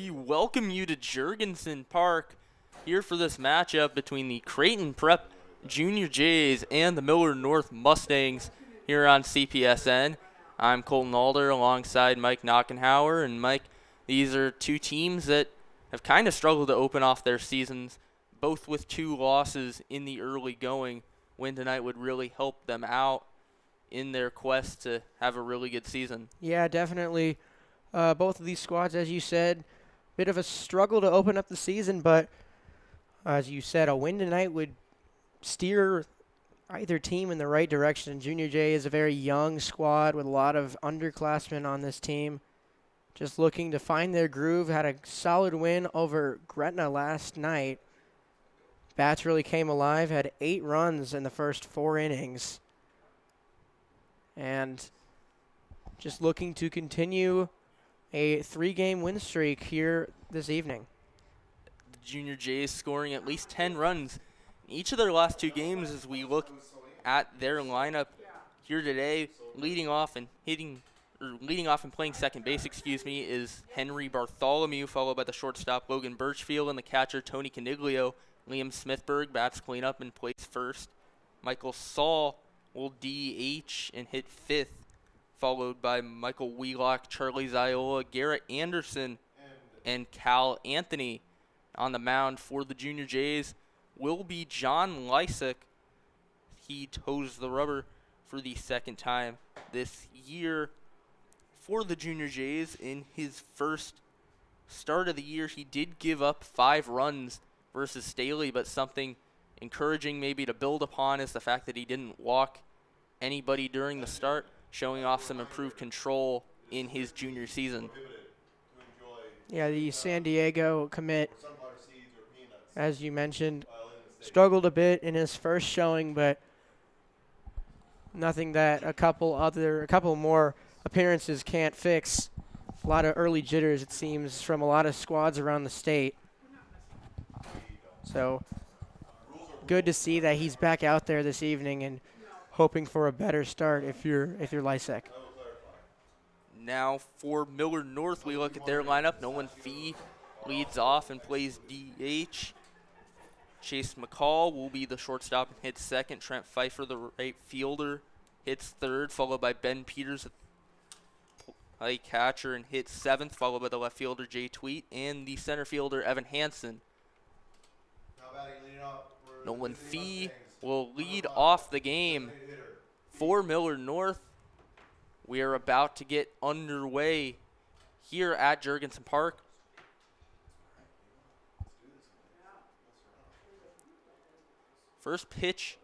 we welcome you to Jurgensen Park here for this matchup between the Creighton Prep Junior Jays and the Millard North Mustangs here on CPSN. I'm Colton Alder alongside Mike Knockenhauer. And Mike, these are two teams that have kind of struggled to open off their seasons, both with 2 losses in the early going. Win tonight would really help them out in their quest to have a really good season. Yeah, definitely. Both of these squads, as you said, bit of a struggle to open up the season, but as you said, a win tonight would steer either team in the right direction. Junior J is a very young squad with a lot of underclassmen on this team, just looking to find their groove. Had a solid win over Gretna last night. Bats really came alive, had 8 runs in the first 4 innings. And just looking to continue a 3-game win streak here this evening. The Junior Jays scoring at least 10 runs in each of their last 2 games. As we look at their lineup here today, leading off and playing second base, is Henry Bartholomew, followed by the shortstop Logan Birchfield and the catcher Tony Caniglio. Liam Smithberg bats cleanup and plays first. Michael Saul will DH and hit 5th, followed by Michael Wheelock, Charlie Ziola, Garrett Anderson, and Cal Anthony. On the mound for the Junior Jays will be John Lysick. He toes the rubber for the second time this year for the Junior Jays. In his first start of the year, he did give up 5 runs versus Staley, but something encouraging maybe to build upon is the fact that he didn't walk anybody during the start, showing off some improved control in his junior season. Yeah, the San Diego commit, as you mentioned, struggled a bit in his first showing, but nothing that a couple more appearances can't fix. A lot of early jitters, it seems, from a lot of squads around the state. So good to see that he's back out there this evening and hoping for a better start if you're Lysick. Now for Millard North, we look at their lineup. Nolan Fee leads off and plays DH. Chase McCall will be the shortstop and hits second. Trent Pfeiffer, the right fielder, hits third, followed by Ben Peters, a catcher, and hits 7th, followed by the left fielder Jay Tweet and the center fielder Evan Hansen. Nolan Fee will lead off the game for Millard North. We are about to get underway here at Jurgensen Park. First pitch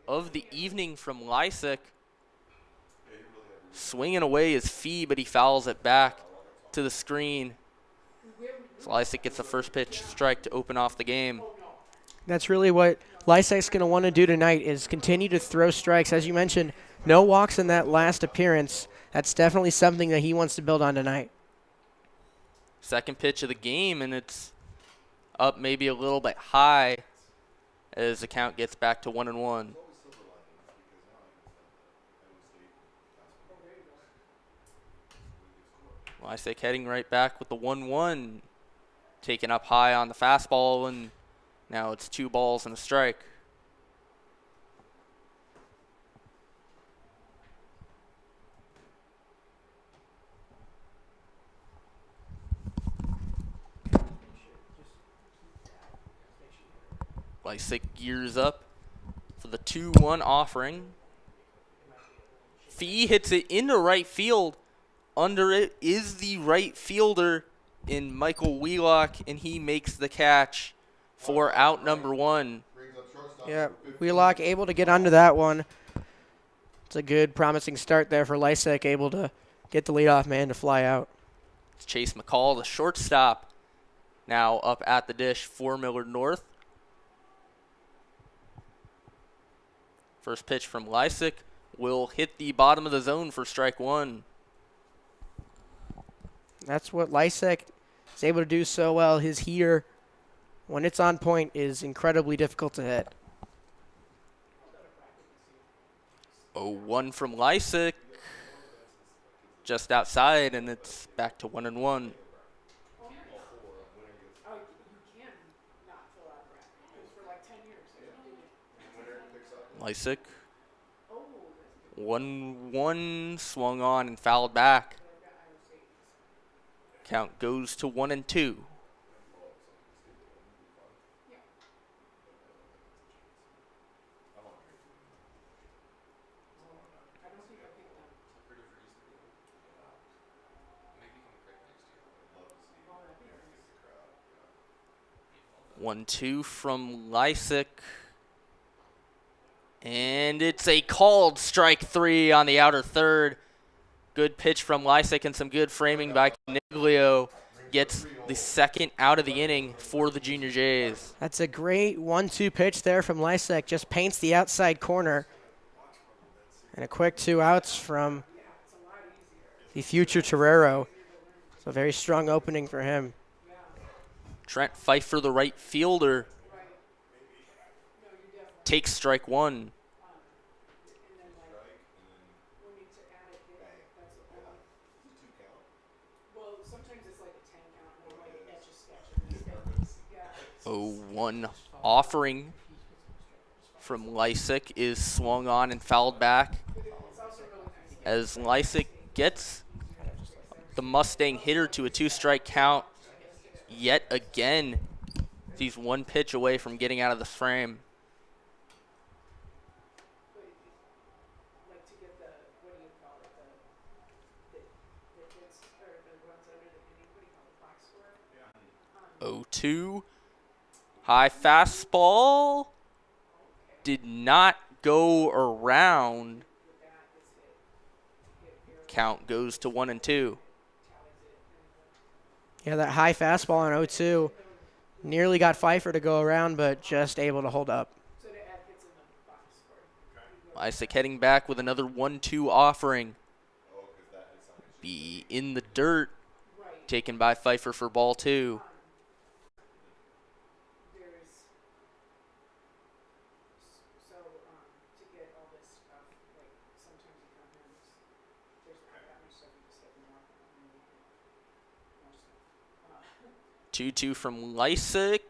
of the evening from Lysick. Swinging away is Fee, but he fouls it back to the screen. So Lysick gets the first pitch strike to open off the game. That's really what Lysick's going to want to do tonight, is continue to throw strikes. As you mentioned, no walks in that last appearance. That's definitely something that he wants to build on tonight. Second pitch of the game, and it's up maybe a little bit high as the count gets back to 1-1. Lysick heading right back with the 1-1. Taken up high on the fastball, and now it's 2 balls and a strike. Lysick gears up for the 2-1 offering. Fee hits it into right field. Under it is the right fielder in Michael Wheelock, and he makes the catch for out number 1. Yeah, Wheelock able to get under that one. It's a good, promising start there for Lysick, able to get the leadoff man to fly out. It's Chase McCall, the shortstop, now up at the dish for Millard North. First pitch from Lysick will hit the bottom of the zone for strike 1. That's what Lysick is able to do so well. His heater, when it's on point, is incredibly difficult to hit. 0-1 from Lysick. Just outside, and it's back to 1-1. Lysick. 1-1, swung on and fouled back. Count goes to 1-2. One, two from Lysick. And it's a called strike 3 on the outer third. Good pitch from Lysick and some good framing by Caniglio. Gets the second out of the inning for the Junior Jays. That's a great 1-2 pitch there from Lysick. Just paints the outside corner. And a quick 2 outs from the future Torero. So a very strong opening for him. Trent Pfeiffer, the right fielder, takes strike 1. Oh, one offering from Lysick is swung on and fouled back as Lysick gets the Mustang hitter to a 2-strike count. Yet again, he's one pitch away from getting out of the frame. Oh, 2. High fastball. Did not go around. Count goes to 1-2. Yeah, that high fastball on 0-2 nearly got Pfeiffer to go around, but just able to hold up. Lysick heading back with another 1-2 offering. Be in the dirt. Taken by Pfeiffer for ball 2. Two from Lysick.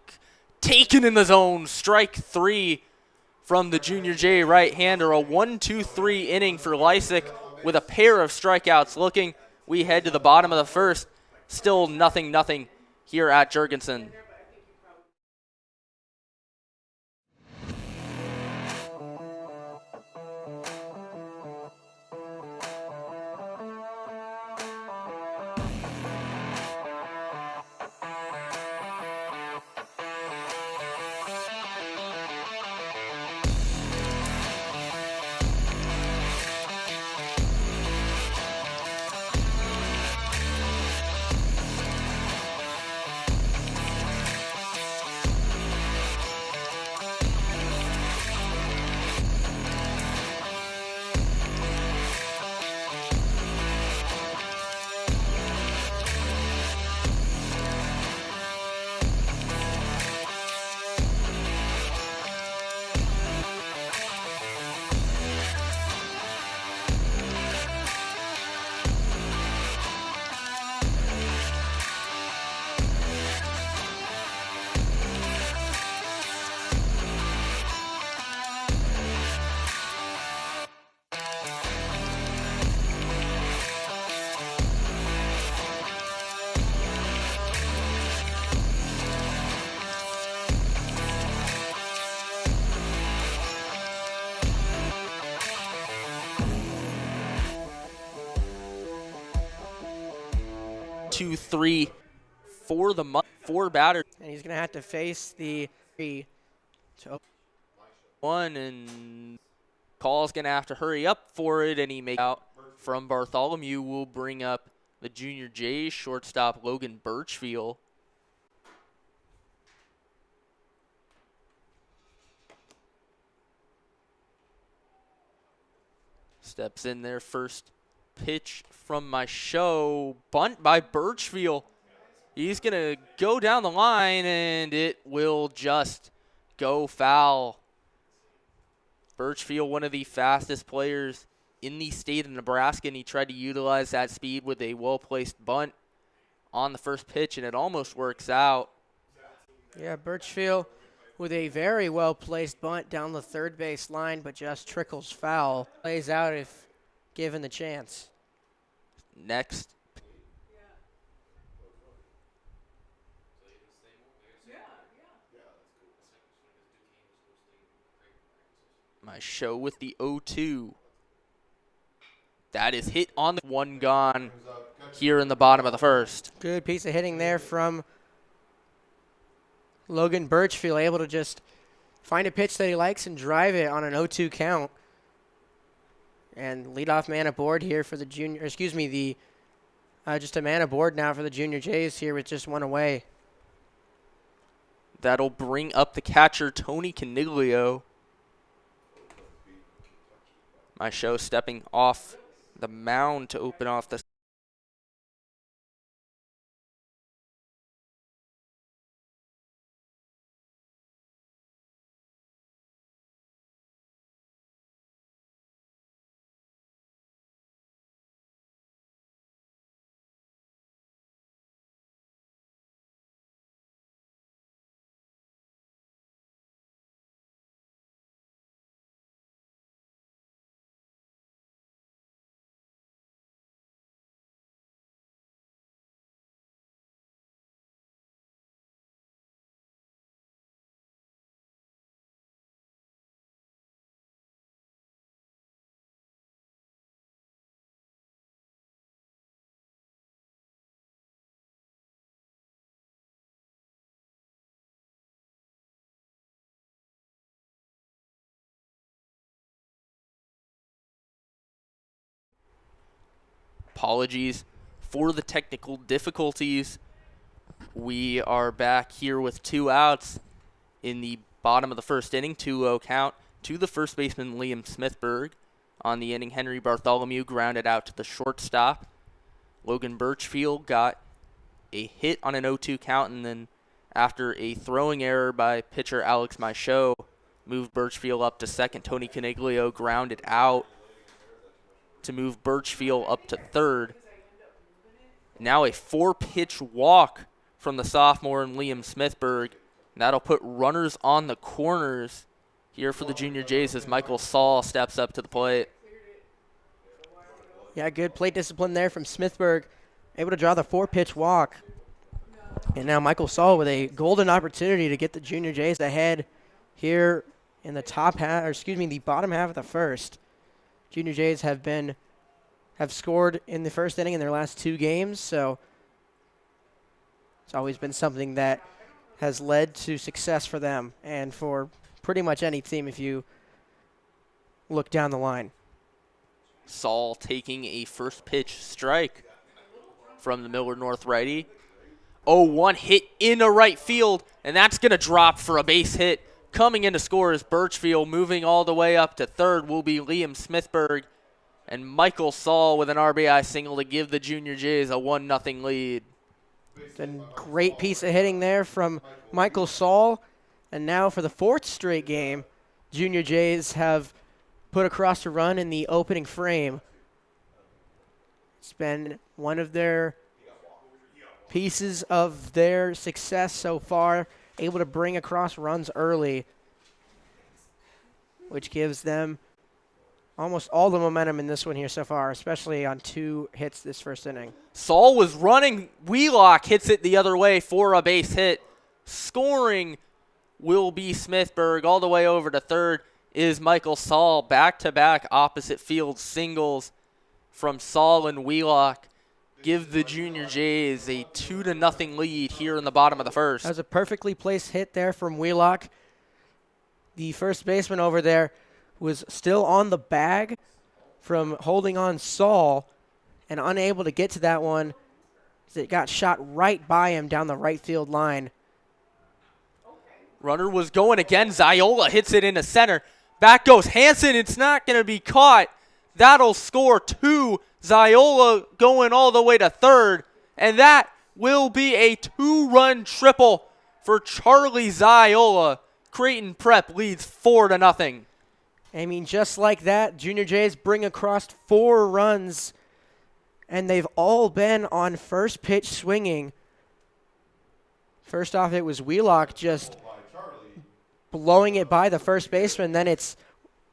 Taken in the zone. Strike 3 from the Junior J right-hander. A 1-2-3 inning for Lysick with a pair of strikeouts. Looking, we head to the bottom of the first. Still 0-0 here at Jurgensen. Two, 3 for the 4 batters. And he's going to have to face the 3. 1, and Call's going to have to hurry up for it, and he makes out from Bartholomew. Will bring up the Junior Jays shortstop Logan Birchfield. Steps in there first. Pitch from my show. Bunt by Birchfield. He's going to go down the line, and it will just go foul. Birchfield, one of the fastest players in the state of Nebraska, and he tried to utilize that speed with a well-placed bunt on the first pitch, and it almost works out. Yeah, Birchfield with a very well-placed bunt down the third base line, but just trickles foul. Plays out if given the chance. Next. My show with the 0-2. That is hit on the one gone here in the bottom of the first. Good piece of hitting there from Logan Birchfield, able to just find a pitch that he likes and drive it on an 0-2 count. And leadoff man aboard here for the junior, just a man aboard now for the Junior Jays here with just one away. That'll bring up the catcher, Tony Caniglio. My show stepping off the mound to open off the apologies for the technical difficulties. We are back here with 2 outs in the bottom of the first inning, 2-0 count to the first baseman Liam Smithberg. On the inning, Henry Bartholomew grounded out to the shortstop. Logan Birchfield got a hit on an 0-2 count, and then after a throwing error by pitcher Alex Michaud, moved Birchfield up to second. Tony Caniglio grounded out to move Birchfield up to third. Now a 4-pitch walk from the sophomore and Liam Smithberg. And that'll put runners on the corners here for the Junior Jays as Michael Saul steps up to the plate. Yeah, good plate discipline there from Smithberg. Able to draw the 4-pitch walk. And now Michael Saul with a golden opportunity to get the Junior Jays ahead here in the the bottom half of the first. Junior Jays have scored in the first inning in their last 2 games, so it's always been something that has led to success for them and for pretty much any team if you look down the line. Saul taking a first pitch strike from the Millard North righty. 0-1 hit into right field, and that's going to drop for a base hit. Coming in to score is Birchfield. Moving all the way up to third will be Liam Smithberg. And Michael Saul with an RBI single to give the Junior Jays a 1-0 lead. Then great piece of hitting there from Michael Saul. And now for the 4th straight game, Junior Jays have put across a run in the opening frame. It's been one of their pieces of their success so far, able to bring across runs early, which gives them almost all the momentum in this one here so far, especially on 2 hits this first inning. Saul was running. Wheelock hits it the other way for a base hit. Scoring will be Smithberg. All the way over to third is Michael Saul. Back-to-back opposite field singles from Saul and Wheelock give the Junior Jays a 2-0 lead here in the bottom of the first. That was a perfectly placed hit there from Wheelock. The first baseman over there was still on the bag from holding on Saul and unable to get to that one as it got shot right by him down the right field line. Runner was going again. Ziola hits it into center. Back goes Hansen. It's not going to be caught. That'll score 2. Ziola going all the way to third. And that will be a 2-run triple for Charlie Ziola. Creighton Prep leads 4-0. I mean, just like that, Junior Jays bring across 4 runs, and they've all been on first pitch swinging. First off, it was Wheelock just blowing it by the first baseman. Then it's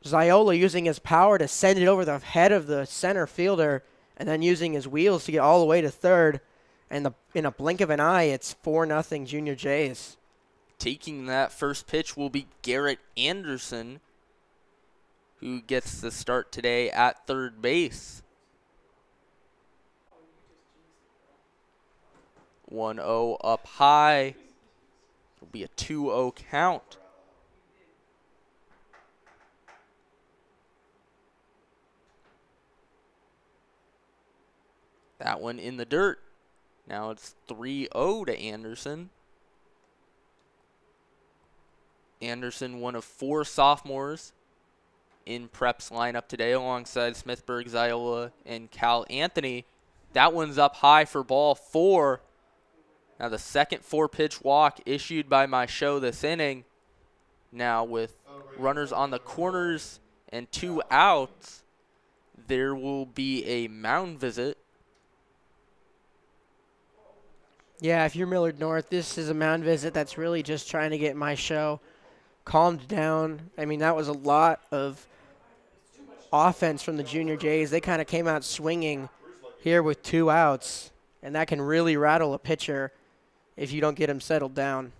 Ziola using his power to send it over the head of the center fielder and then using his wheels to get all the way to third. And in a blink of an eye, it's 4-0 Junior Jays. Taking that first pitch will be Garrett Anderson, who gets the start today at third base. 1-0 up high. It'll be a 2-0 count. That one in the dirt. Now it's 3-0 to Anderson. Anderson, one of 4 sophomores in Prep's lineup today alongside Smithburg, Ziola, and Cal Anthony. That one's up high for ball 4. Now the second 4-pitch walk issued by my show this inning. Now with runners on the corners and 2 outs, there will be a mound visit. Yeah, if you're Millard North, this is a mound visit that's really just trying to get my show calmed down. I mean, that was a lot of offense from the Junior Jays. They kind of came out swinging here with 2 outs, and that can really rattle a pitcher if you don't get him settled down.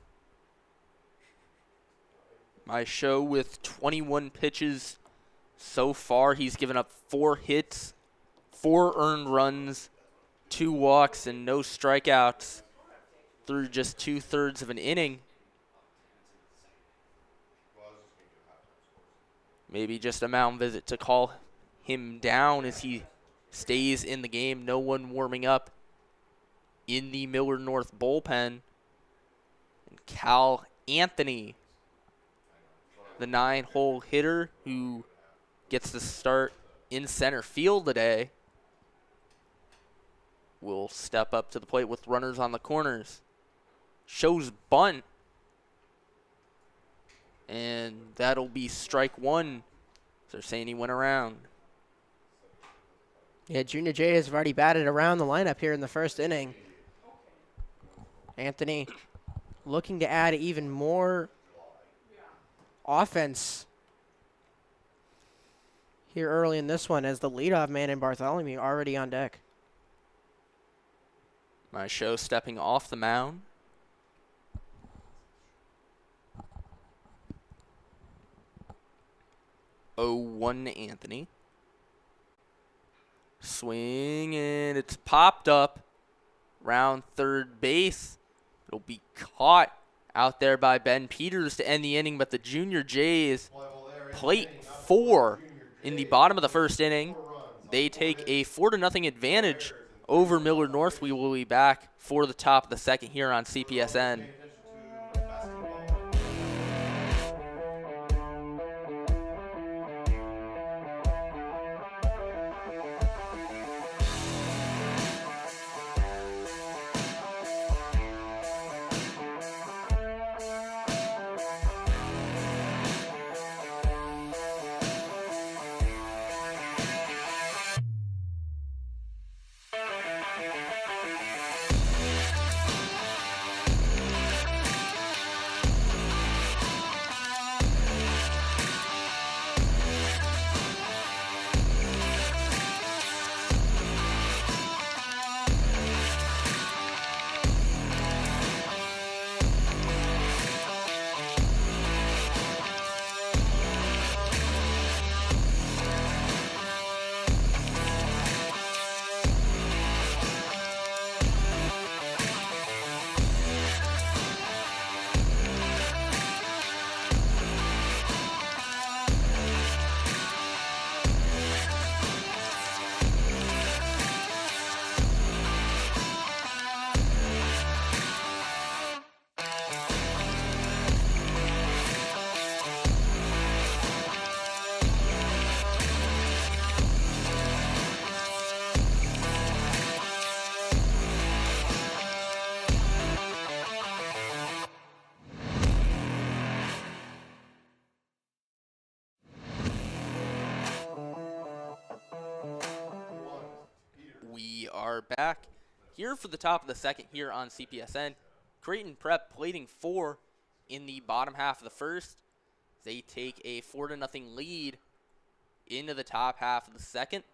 My show with 21 pitches so far. He's given up 4 hits, 4 earned runs, 2 walks, and no strikeouts through just 2/3 of an inning. Maybe just a mound visit to call him down as he stays in the game. No one warming up in the Millard North bullpen. And Cal Anthony, the 9-hole hitter who gets the start in center field today, will step up to the plate with runners on the corners. Shows bunt. And that'll be strike 1. So they're saying he went around. Yeah, Junior Jays have already batted around the lineup here in the first inning. Anthony looking to add even more offense here early in this one as the leadoff man in Bartholomew already on deck. My show stepping off the mound. 0-1 to Anthony. Swing, and it's popped up round third base. It'll be caught out there by Ben Peters to end the inning, but the Junior Jays plate 4 in the bottom of the first inning. They take a 4-0 advantage over Millard North. We will be back for the top of the second here on CPSN. We are back here for the top of the second here on CPSN. Creighton Prep plating 4 in the bottom half of the first. They take a 4-0 lead into the top half of the second.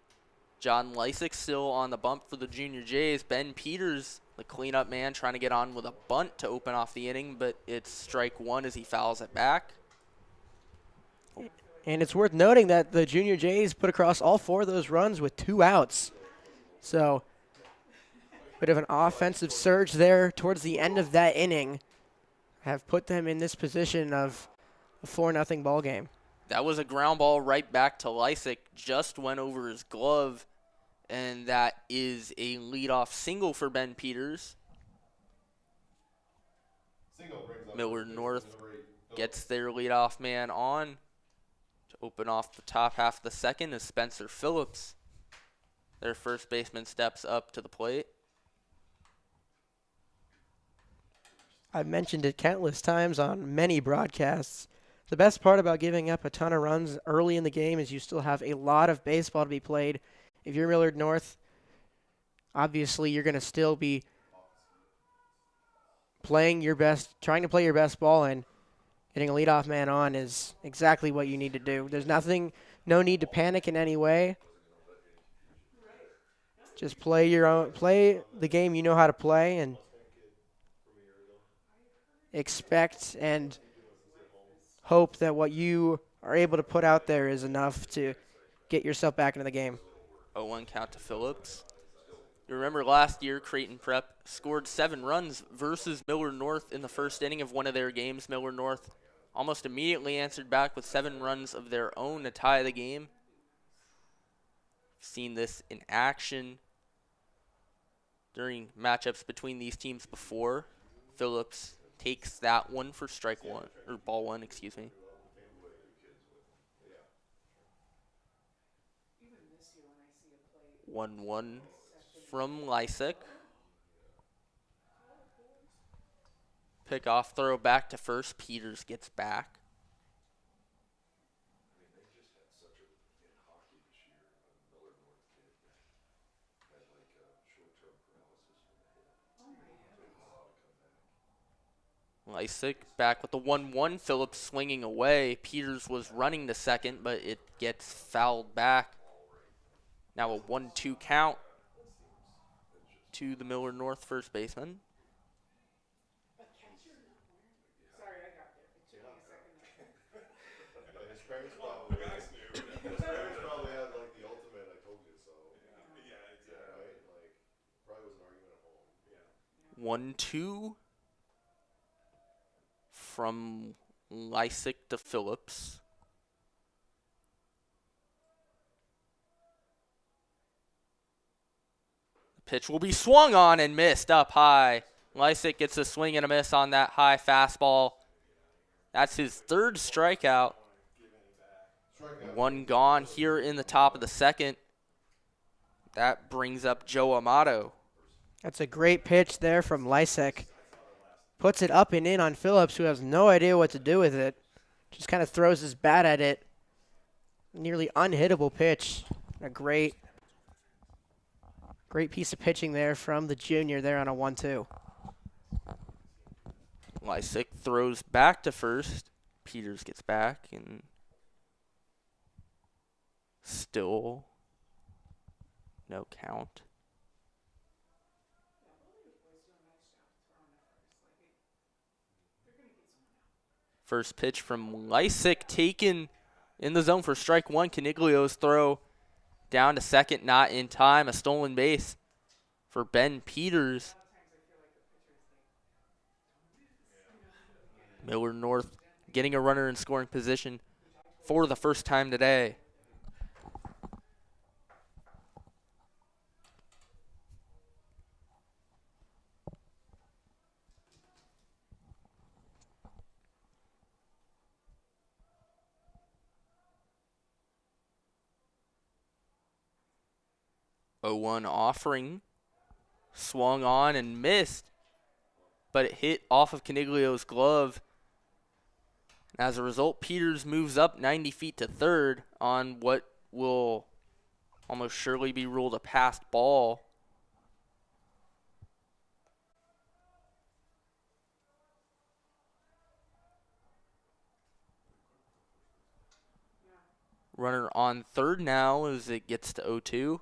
John Lysick still on the bump for the Junior Jays. Ben Peters, the cleanup man, trying to get on with a bunt to open off the inning, but it's strike one as he fouls it back. And it's worth noting that the Junior Jays put across all 4 of those runs with 2 outs. So, bit of an offensive surge there towards the end of that inning have put them in this position of a 4-0 ball game. That was a ground ball right back to Lysick, just went over his glove, and that is a leadoff single for Ben Peters. Millard North gets their leadoff man on to open off the top half of the second as Spencer Phillips, their first baseman, steps up to the plate. I've mentioned it countless times on many broadcasts. The best part about giving up a ton of runs early in the game is you still have a lot of baseball to be played. If you're Millard North, obviously you're going to still be playing your best, trying to play your best ball, and getting a leadoff man on is exactly what you need to do. There's no need to panic in any way. Just play the game you know how to play, and expect and hope that what you are able to put out there is enough to get yourself back into the game. 0-1 count to Phillips. You remember last year, Creighton Prep scored 7 runs versus Millard North in the first inning of one of their games. Millard North almost immediately answered back with 7 runs of their own to tie the game. Seen this in action during matchups between these teams before. Phillips takes that one for strike one, or ball one, excuse me. One from Lysick. Pick off, throw back to first. Peters gets back. Lysick back with the 1-1. Phillips swinging away. Peters was running to second, but it gets fouled back. Now a 1-2 count to the Millard North first baseman. His parents probably had like the ultimate "I told you so." Yeah, exactly. Right? Like, probably was an argument at home. 1-2 from Lysick to Phillips. The pitch will be swung on and missed up high. Lysick gets a swing and a miss on that high fastball. That's his 3rd strikeout. 1 gone here in the top of the second. That brings up Joe Amato. That's a great pitch there from Lysick. Puts it up and in on Phillips, who has no idea what to do with it. Just kind of throws his bat at it. Nearly unhittable pitch. A great piece of pitching there from the junior there on a 1-2. Lysick throws back to first. Peters gets back and still no count. First pitch from Lysick taken in the zone for strike one. Caniglio's throw down to second, not in time. A stolen base for Ben Peters. Millard North getting a runner in scoring position for the first time today. Oh, 1 offering, swung on and missed, but it hit off of Caniglio's glove. As a result, Peters moves up 90 feet to third on what will almost surely be ruled a passed ball. Runner on third now as it gets to 0-2.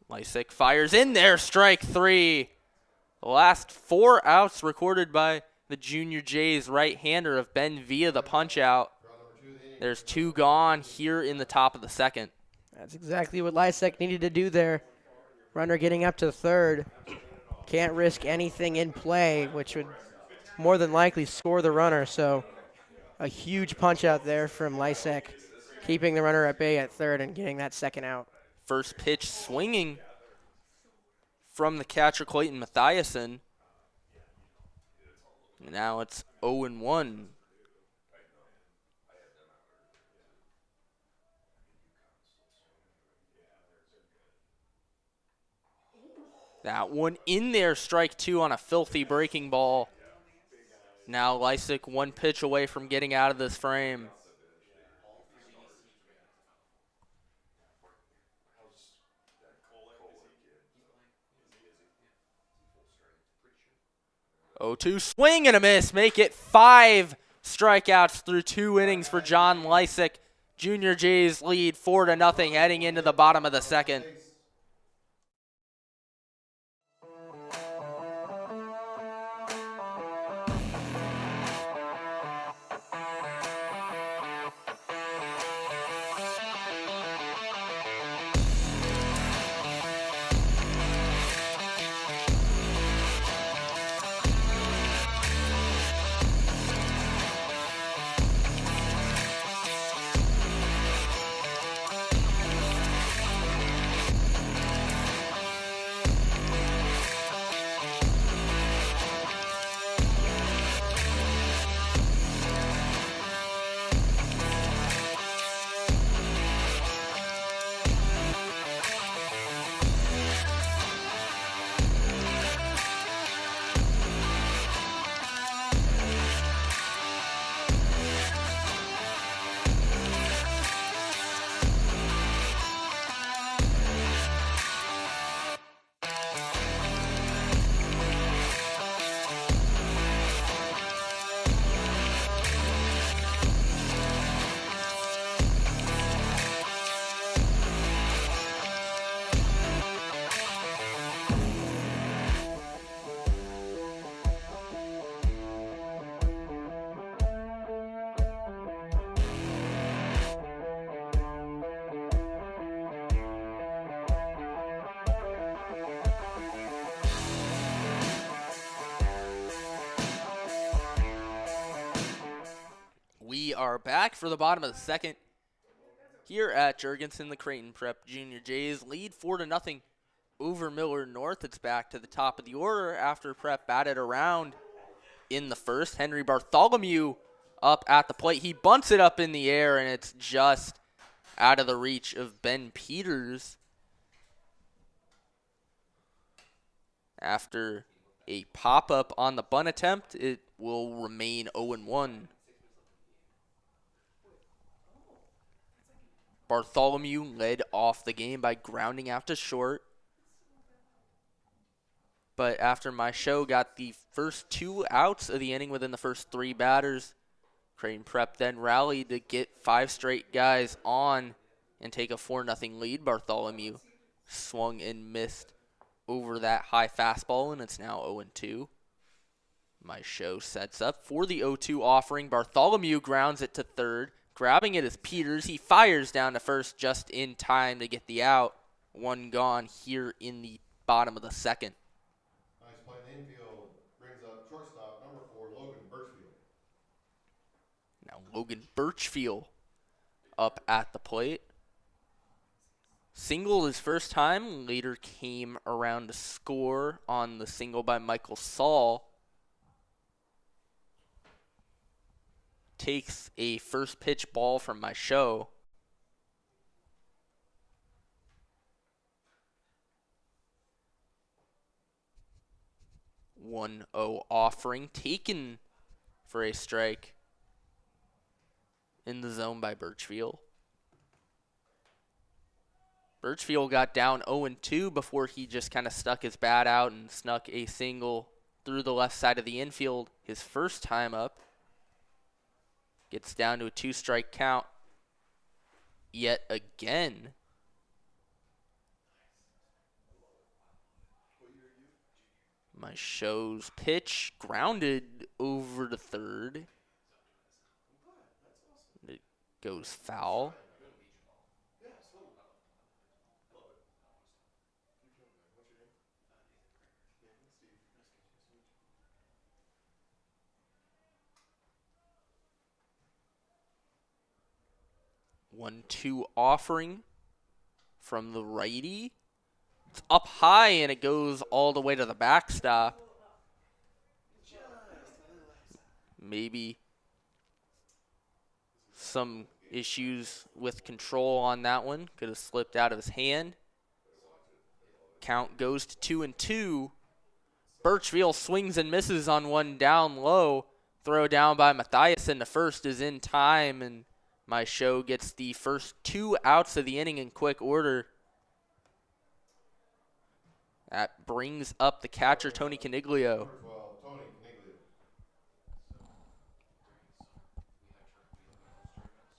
Lysick fires in there, strike three. The last 4 outs recorded by the Junior Jays right-hander of Ben via the punch-out. There's 2 gone here in the top of the second. That's exactly what Lysick needed to do there. Runner getting up to third. Can't risk anything in play, which would more than likely score the runner. So a huge punch-out there from Lysick, keeping the runner at bay at third and getting that second out. First pitch swinging from the catcher, Clayton Mathiasen. Now it's 0-1. That one in there, strike 2 on a filthy breaking ball. Now Lysick 1 pitch away from getting out of this frame. Oh, 2 swing and a miss. Make it 5 strikeouts through 2 innings for John Lysick. Junior Jays lead 4-0 heading into the bottom of the second. We are back for the bottom of the second here at Jurgensen. The Creighton Prep Junior Jays lead 4-0 over Millard North. It's back to the top of the order after Prep batted around in the first. Henry Bartholomew up at the plate. He bunts it up in the air, and it's just out of the reach of Ben Peters. After a pop-up on the bunt attempt, it will remain 0-1. Bartholomew led off the game by grounding out to short. But after my show got the first 2 outs of the inning within the first 3 batters, Creighton Prep then rallied to get 5 straight guys on and take a 4-0 lead. Bartholomew swung and missed over that high fastball, and it's now 0-2. My show sets up for the 0-2 offering. Bartholomew grounds it to third. Grabbing it is Peters. He fires down to first just in time to get the out. 1 gone here in the bottom of the second. Nice play in the infield. Brings up shortstop number 4, Logan Birchfield. Now Logan Birchfield up at the plate. Singled his first time. Later came around to score on the single by Michael Saul. Takes a first pitch ball from my show. One 0 offering taken for a strike in the zone by Birchfield. Birchfield got down 0-2 before he just kind of stuck his bat out and snuck a single through the left side of the infield his first time up. Gets down to a 2-strike count yet again. My show's pitch grounded over to third. It goes foul. One-two offering from the righty. It's up high and it goes all the way to the backstop. Maybe some issues with control on that one. Could have slipped out of his hand. Count goes to 2-2. Birchfield swings and misses on one down low. Throw down by Mathiasen. The first is in time, and my show gets the first 2 outs of the inning in quick order. That brings up the catcher, Tony Caniglio.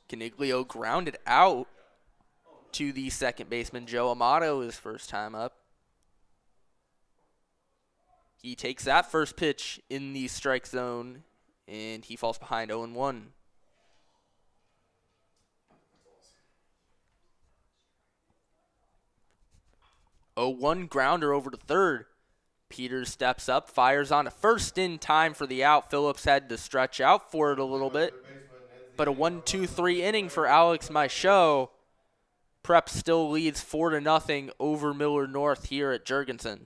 Caniglio grounded out to the second baseman, Joe Amato, his first time up. He takes that first pitch in the strike zone, and he falls behind 0-1. 0-1 grounder over to third. Peters steps up, fires on a first in time for the out. Phillips had to stretch out for it a little bit. But a 1-2-3 inning for Alex Michaud. Prep still leads 4-0 over Millard North here at Jurgensen.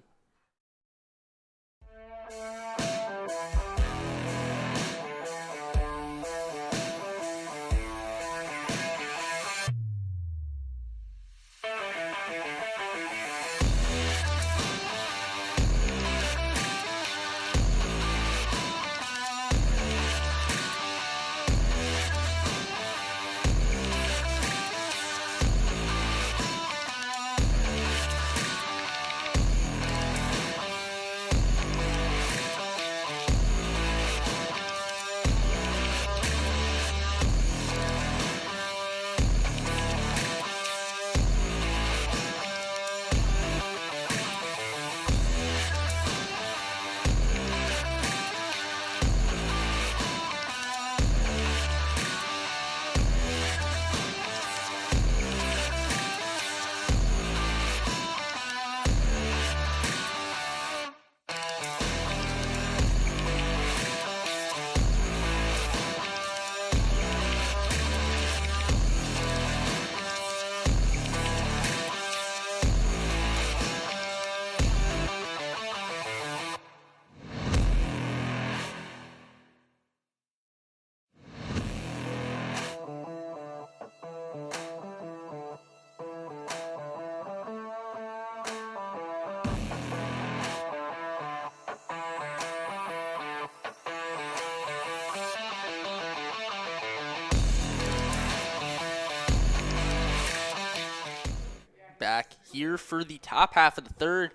Back here for the top half of the third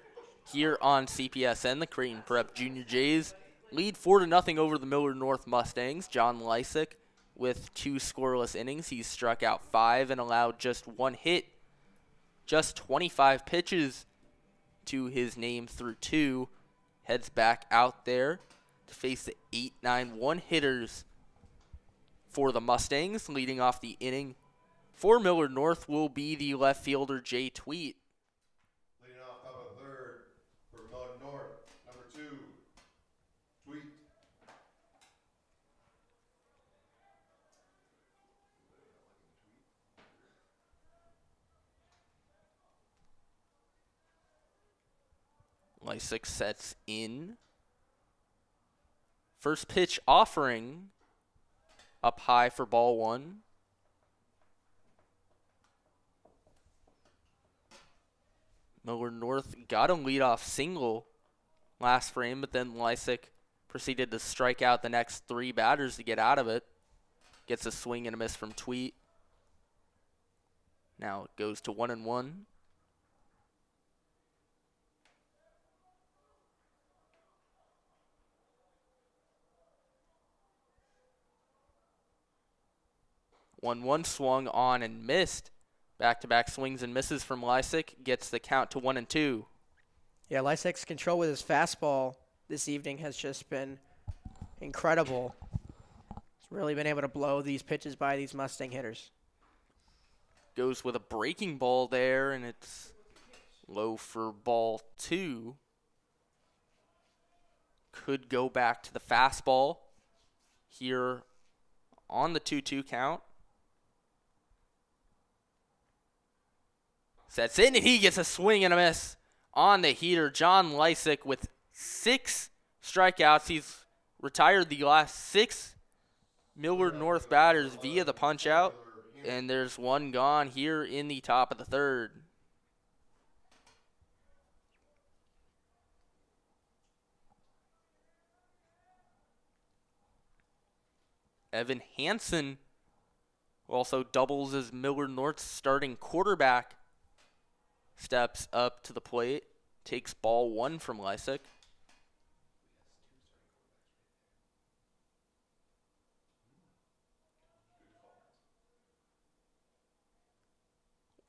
here on CPSN. The Creighton Prep Junior Jays lead 4-0 over the Millard North Mustangs. John Lysick with 2 scoreless innings. He's struck out 5 and allowed just 1 hit. Just 25 pitches to his name through 2. Heads back out there to face the 8-9 hitters for the Mustangs. Leading off the inning for Millard North will be the left fielder, Jay Tweet. Leading off top of third for Millard North, number 2, Tweet. Lysick sets in. First pitch offering up high for ball 1. Millard North got a leadoff single last frame, but then Lysick proceeded to strike out the next 3 batters to get out of it. Gets a swing and a miss from Tweet. Now it goes to 1-1. 1-1 swung on and missed. Back-to-back swings and misses from Lysick gets the count to 1-2. Yeah, Lysick's control with his fastball this evening has just been incredible. He's really been able to blow these pitches by these Mustang hitters. Goes with a breaking ball there, and it's low for ball 2. Could go back to the fastball here on the 2-2 count. Sets in, and he gets a swing and a miss on the heater. John Lysick with 6 strikeouts. He's retired the last 6 Millard North batters via the punch-out, and there's one gone here in the top of the 3rd. Evan Hansen also doubles as Millard North's starting quarterback. Steps up to the plate, takes ball 1 from Lysick.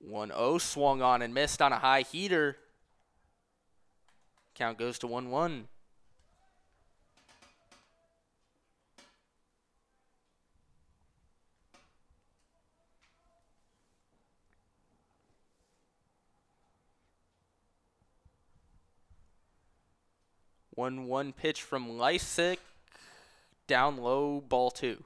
One 0 swung on and missed on a high heater. Count goes to 1-1. One pitch from Lysick, down low, ball 2.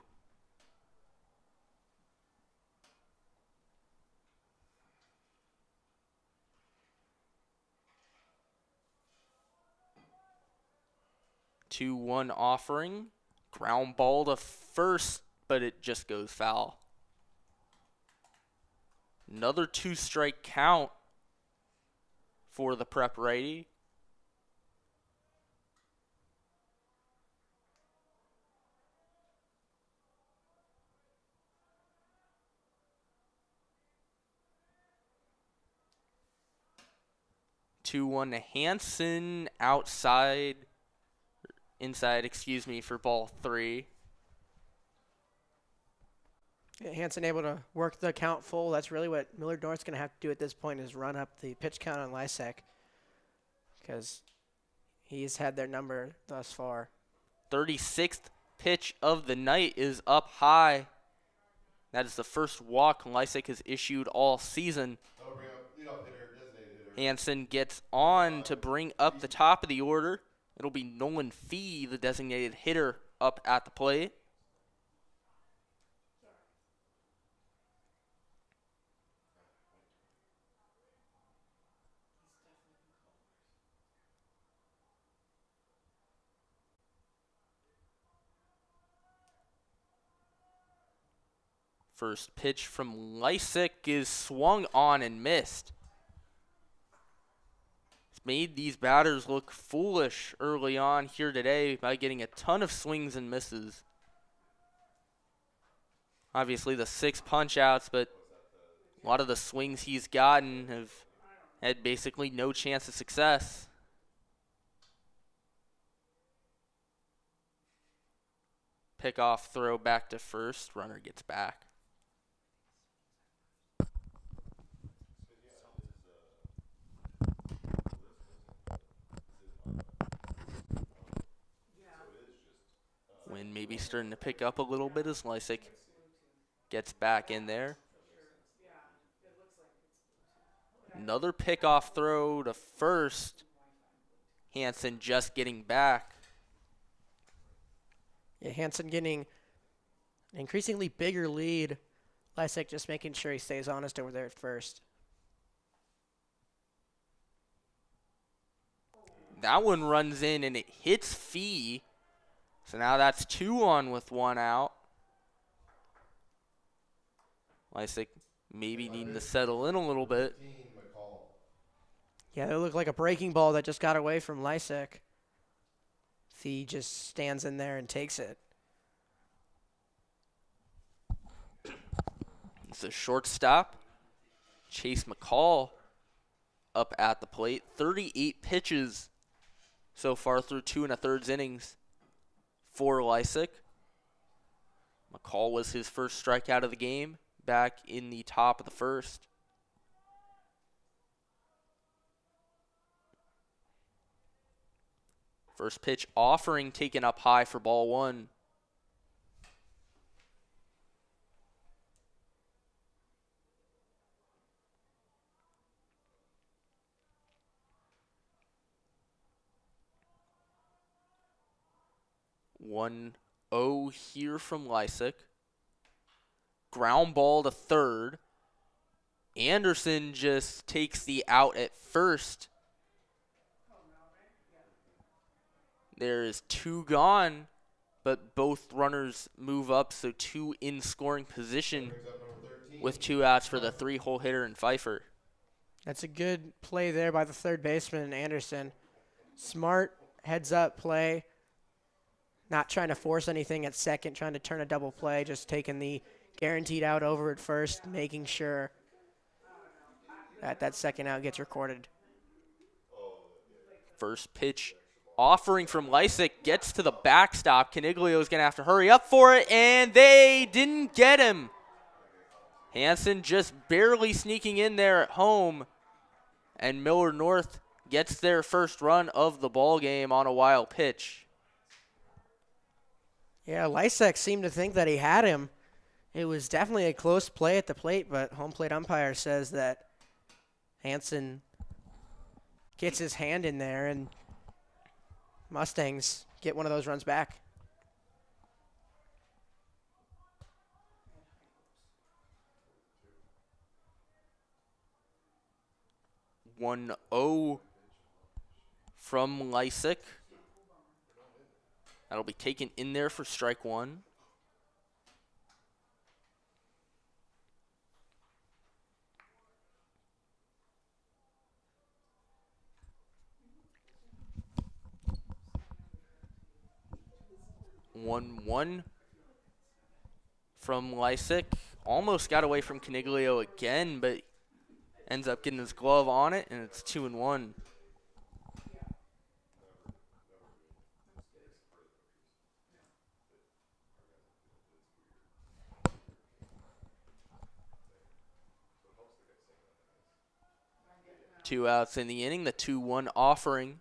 Two 1 offering, ground ball to first, but it just goes foul. Another 2-strike count for the prep righty. Two 1 to Hansen, inside, for ball 3. Yeah, Hansen able to work the count full. That's really what Millard North's going to have to do at this point, is run up the pitch count on Lysick, because he's had their number thus far. 36th pitch of the night is up high. That is the first walk Lysick has issued all season. That'll bring up leadoff hitter, designated hitter. Hansen gets on to bring up the top of the order. It'll be Nolan Fee, the designated hitter, up at the plate. First pitch from Lysick is swung on and missed. It's made these batters look foolish early on here today by getting a ton of swings and misses. Obviously the 6 punch-outs, but a lot of the swings he's gotten have had basically no chance of success. Pick-off throw back to first. Runner gets back. Wind maybe starting to pick up a little bit as Lysick gets back in there. Another pickoff throw to first. Hansen just getting back. Yeah, Hansen getting an increasingly bigger lead. Lysick just making sure he stays honest over there at first. That one runs in and it hits Fee. So now that's 2 on with 1 out. Lysick maybe needing to settle in a little bit. Yeah, that looked like a breaking ball that just got away from Lysick. Fee just stands in there and takes it. It's a shortstop. Chase McCall up at the plate. 38 pitches so far through 2 1/3 innings for Lysick. McCall was his first strikeout of the game back in the top of the first. First pitch offering taken up high for ball one. One 0 here from Lysick. Ground ball to third. Anderson just takes the out at first. There is 2 gone, but both runners move up, so 2 in scoring position with 2 outs for the 3-hole hitter and Pfeiffer. That's a good play there by the third baseman, Anderson. Smart heads-up play. Not trying to force anything at second, trying to turn a double play, just taking the guaranteed out over at first, making sure that that second out gets recorded. First pitch offering from Lysick gets to the backstop. Caniglio's going to have to hurry up for it, and they didn't get him. Hansen just barely sneaking in there at home, and Millard North gets their first run of the ball game on a wild pitch. Yeah, Lysick seemed to think that he had him. It was definitely a close play at the plate, but home plate umpire says that Hansen gets his hand in there, and Mustangs get one of those runs back. One 0 from Lysick. That'll be taken in there for strike one. One from Lysick. Almost got away from Caniglio again, but ends up getting his glove on it, and it's 2-1. Two outs in the inning. The 2-1 offering.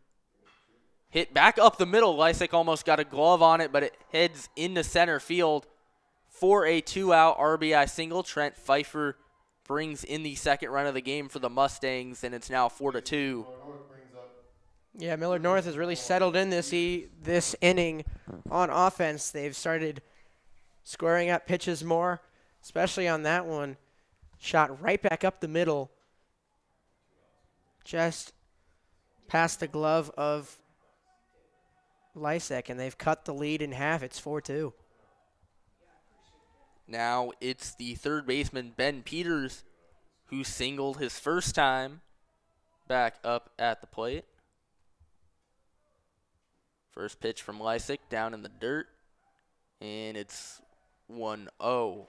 Hit back up the middle. Lysick almost got a glove on it, but it heads into center field for a 2-out RBI single. Trent Pfeiffer brings in the second run of the game for the Mustangs, and it's now 4-2. Yeah, Millard North has really settled in this inning on offense. They've started squaring up pitches more, especially on that one. Shot right back up the middle, just past the glove of Lysick, and they've cut the lead in half. It's 4-2. Now it's the third baseman, Ben Peters, who singled his first time back up at the plate. First pitch from Lysick down in the dirt, and it's 1-0.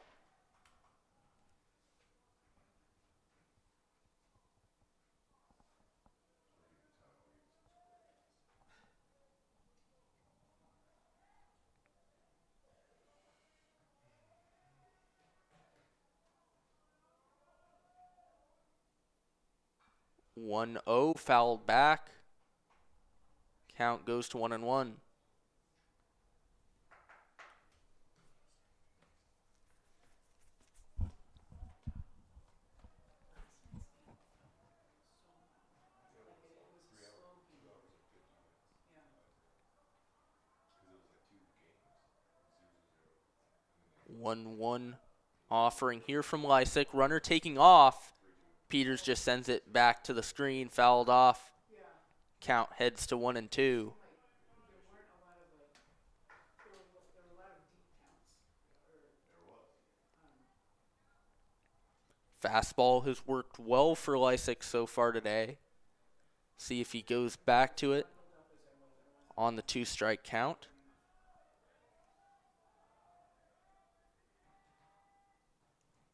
One 0 fouled back. Count goes to 1-1. One offering here from Lysick. Runner taking off. Peters just sends it back to the screen, fouled off. Count heads to 1-2. Fastball has worked well for Lysick so far today. See if he goes back to it on the 2-strike count.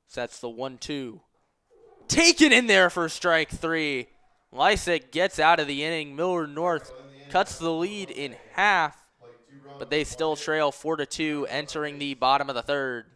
Sets the 1-2. Taken in there for strike 3. Lysick gets out of the inning. Millard North cuts the lead in half but they still trail 4-2 entering the bottom of the third.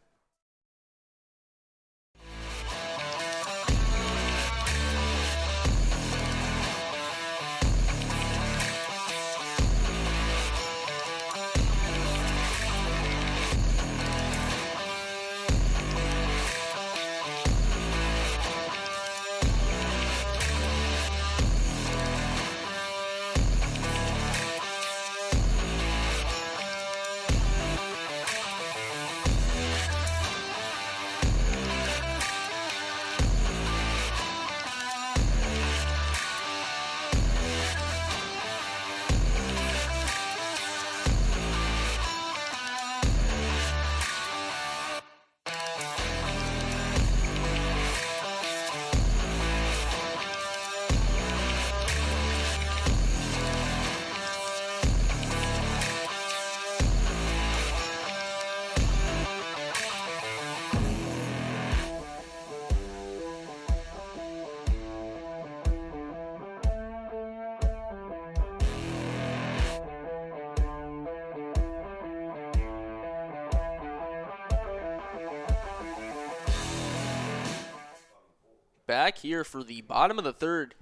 Back here for the bottom of the third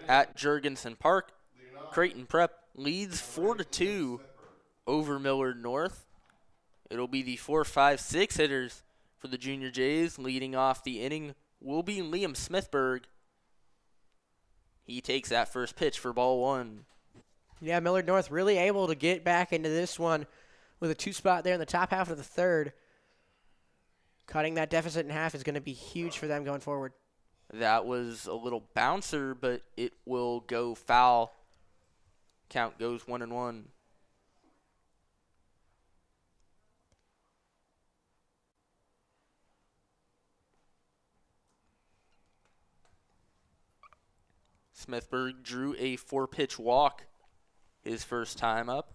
at Jurgensen Park, Creighton Prep leads 4-2 over Millard North. It'll be the 4-5-6 hitters for the Junior Jays. Leading off the inning will be Liam Smithberg. He takes that first pitch for ball one. Yeah, Millard North really able to get back into this one with a 2-spot there in the top half of the third. Cutting that deficit in half is going to be huge for them going forward. That was a little bouncer, but it will go foul. Count goes 1-1. Smithberg drew a 4-pitch walk his first time up.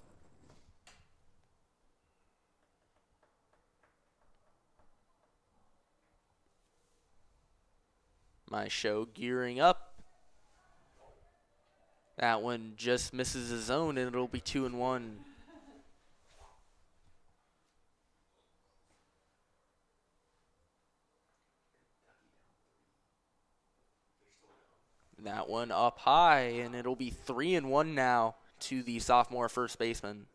My show gearing up. That one just misses his zone, and it'll be 2-1. That one up high, and it'll be 3-1 now to the sophomore first baseman.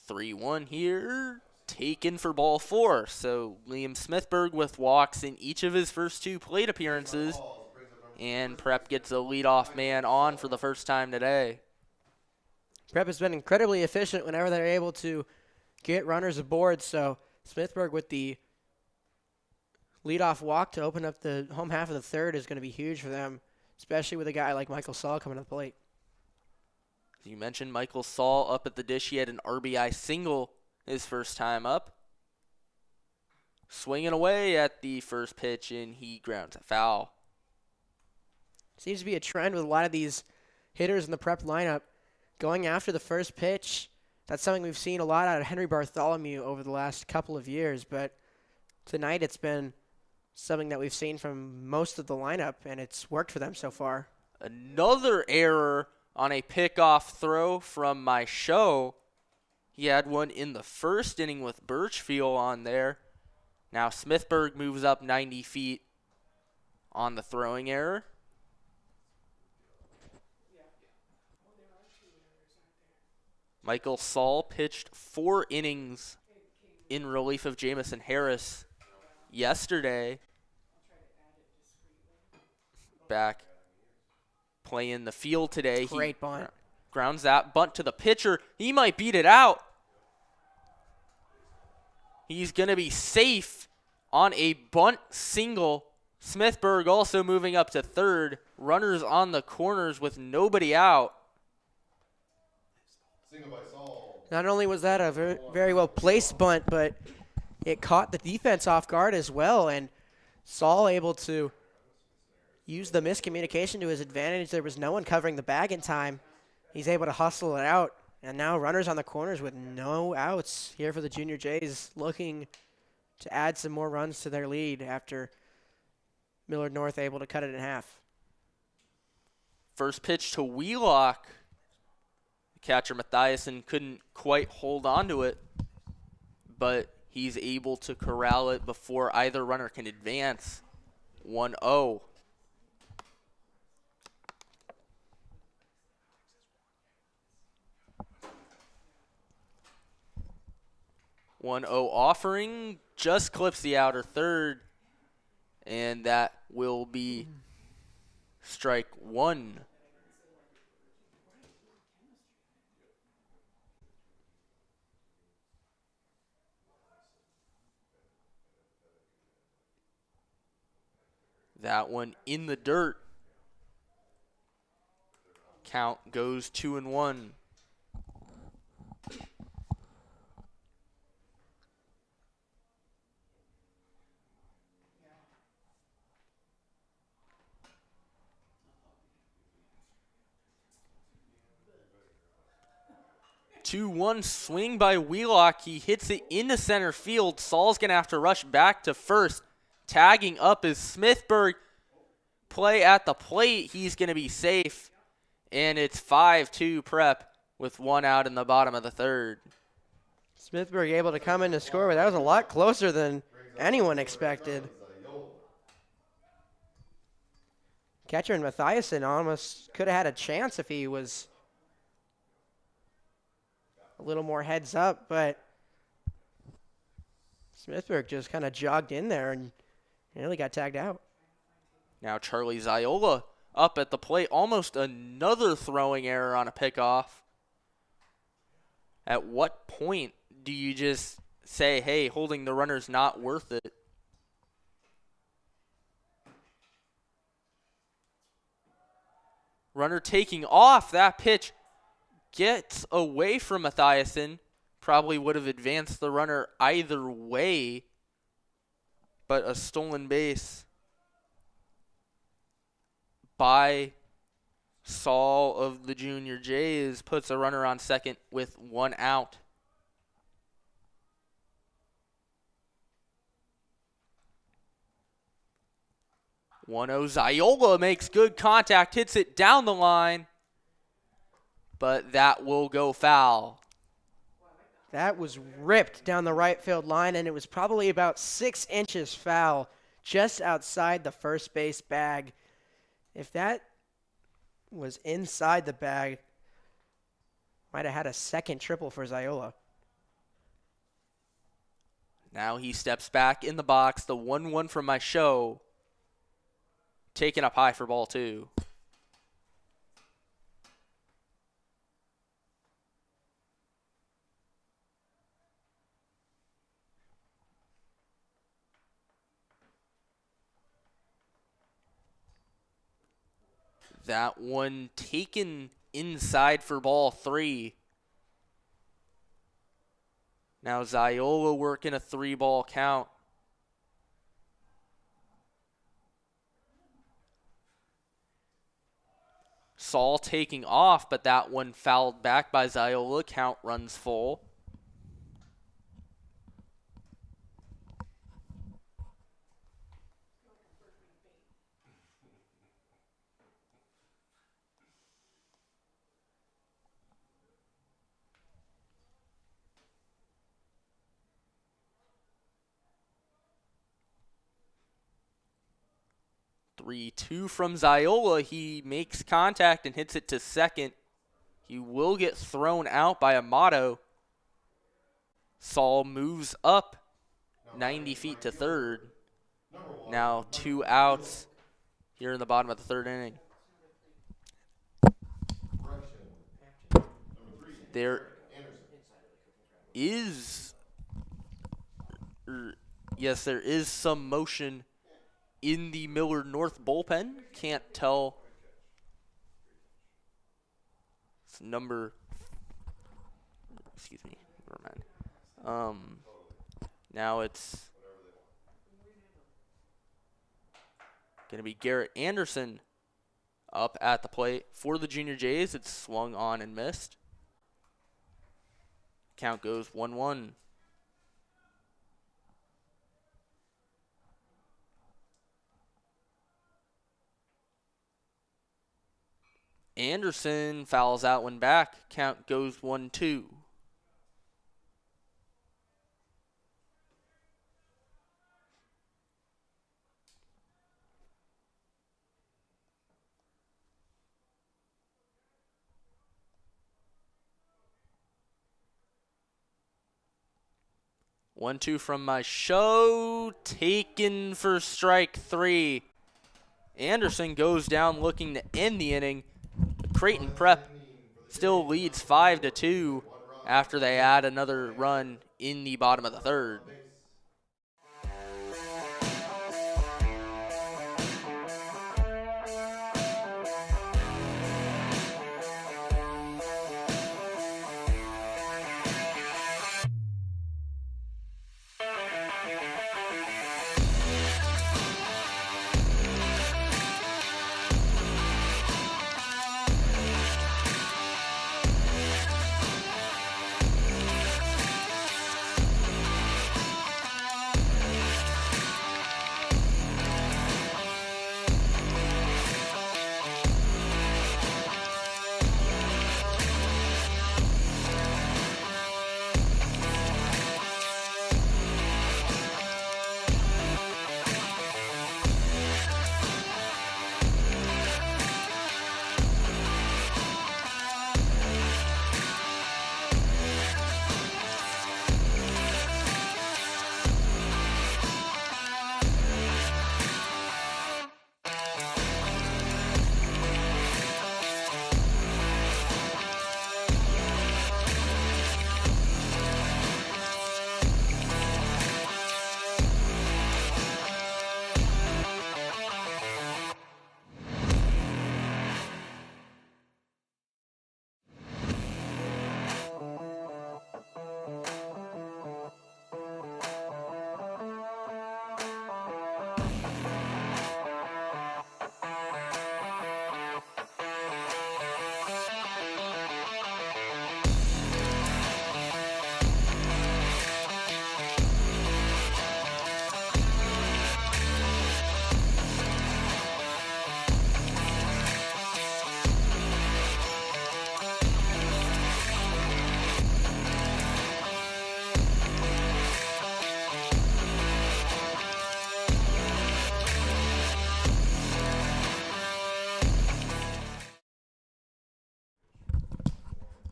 3-1 here, taken for ball four. So Liam Smithberg with walks in each of his first two plate appearances, and Prep gets a leadoff man on for the first time today. Prep has been incredibly efficient whenever they're able to get runners aboard, so Smithberg with the leadoff walk to open up the home half of the third is going to be huge for them, especially with a guy like Michael Saul coming to the plate. You mentioned Michael Saul up at the dish. He had an RBI single his first time up. Swinging away at the first pitch, and he grounds a foul. Seems to be a trend with a lot of these hitters in the Prep lineup going after the first pitch. That's something we've seen a lot out of Henry Bartholomew over the last couple of years, but tonight it's been something that we've seen from most of the lineup, and it's worked for them so far. Another error on a pickoff throw from my show. He had one in the first inning with Birchfield on there. Now Smithberg moves up 90 feet on the throwing error. Michael Saul pitched 4 innings in relief of Jamison Harris yesterday. Back playing the field today. Great bunt. Grounds that bunt to the pitcher. He might beat it out. He's going to be safe on a bunt single. Smithberg also moving up to third. Runners on the corners with nobody out. Single by Saul. Not only was that a very well-placed bunt, but it caught the defense off guard as well, and Saul able to use the miscommunication to his advantage. There was no one covering the bag in time. He's able to hustle it out, and now runners on the corners with no outs here for the Junior Jays, looking to add some more runs to their lead after Millard North able to cut it in half. First pitch to Wheelock. Catcher Mathiasen couldn't quite hold on to it, but he's able to corral it before either runner can advance. 1-0. Offering just clips the outer third, and that will be strike one. That one in the dirt. Count goes 2-1. Two-one swing by Wheelock. He hits it into center field. Saul's going to have to rush back to first. Tagging up is Smithburg. Play at the plate. He's going to be safe. And it's 5-2 Prep with one out in the bottom of the third. Smithburg able to come in to score, but that was a lot closer than anyone expected. Catcher and Mathiasen almost could have had a chance if he was a little more heads up, but Smithburg just kind of jogged in there and nearly got tagged out. Now Charlie Ziola up at the plate. Almost another throwing error on a pickoff. At what point do you just say, hey, holding the runner's not worth it? Runner taking off. That pitch gets away from Mathiasen. Probably would have advanced the runner either way, but a stolen base by Saul of the Junior Jays puts a runner on second with one out. Ziola makes good contact, hits it down the line, but that will go foul. That was ripped down the right field line, and it was probably about 6 inches foul just outside the first base bag. If that was inside the bag, might have had a second triple for Ziola. Now he steps back in the box. The 1-1 from my show. Taken up high for ball two. That one taken inside for ball three. Now Ziola working a 3-ball count. Saul taking off, but that one fouled back by Ziola. Count runs full. Three-two from Ziola. He makes contact and hits it to second. He will get thrown out by Amato. Saul moves up 90 feet to third. Now 2 outs here in the bottom of the third inning. There is, yes, there is some motion in the Millard North bullpen. Can't tell. It's number, excuse me, never mind. Now it's going to be Garrett Anderson up at the plate for the Junior Jays. It's swung on and missed. Count goes 1-1. Anderson fouls out one back. Count goes 1-2. One, two from my show. Taken for strike 3. Anderson goes down looking to end the inning. Creighton Prep still leads 5-2 after they add another run in the bottom of the 3rd.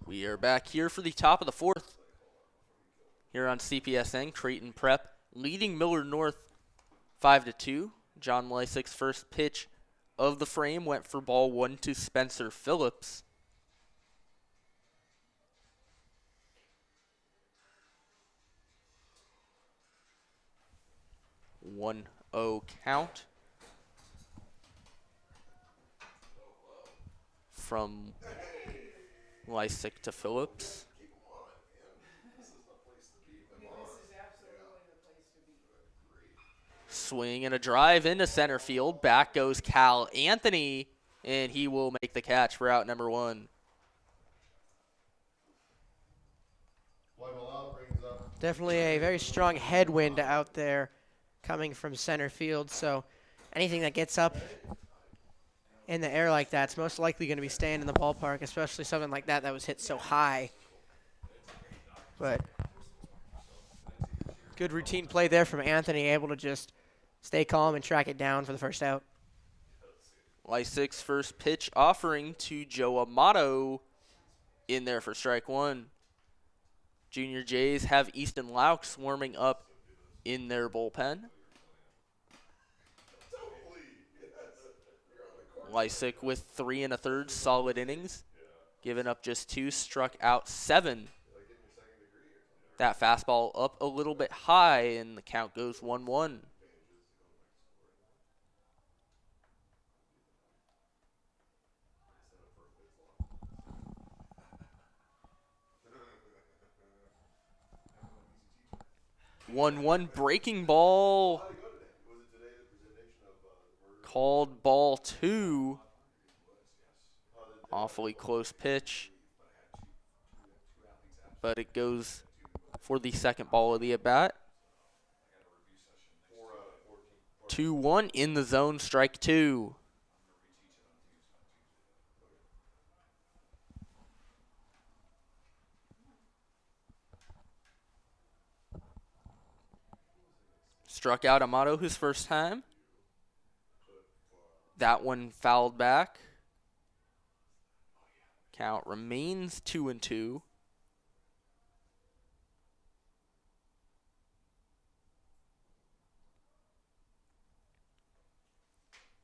We are back here for the top of the 4th. Here on CPSN, Creighton Prep leading Millard North 5-2. John Lysick's first pitch of the frame went for ball 1 to Spencer Phillips. 1-0 count from Lysick to Phillips. Swing and a drive into center field. Back goes Cal Anthony, and he will make the catch for out number 1. Definitely a very strong headwind out there coming from center field, so anything that gets up in the air like that's most likely going to be staying in the ballpark, especially something like that was hit so high. But good routine play there from Anthony, able to just stay calm and track it down for the first out. Lysick's first pitch offering to Joe Amato in there for strike 1. Junior Jays have Easton Laux warming up in their bullpen. Lysick with 3 1/3 solid innings, giving up just 2, struck out 7. That fastball up a little bit high, and the count goes 1-1. One breaking ball. Called ball 2. Awfully close pitch. But it goes for the second ball of the at-bat. 2-1 in the zone, strike 2. Struck out Amato his first time. That one fouled back. Count remains 2-2.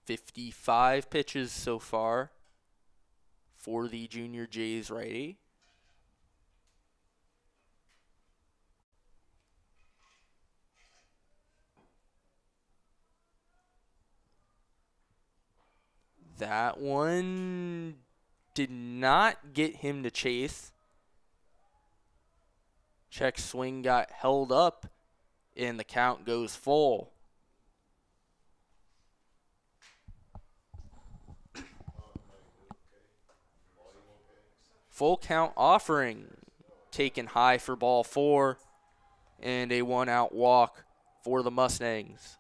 "55 pitches so far for the Junior Jays righty. That one did not get him to chase. Check swing got held up, and the count goes full. Full count offering taken high for ball 4, and a 1-out walk for the Mustangs.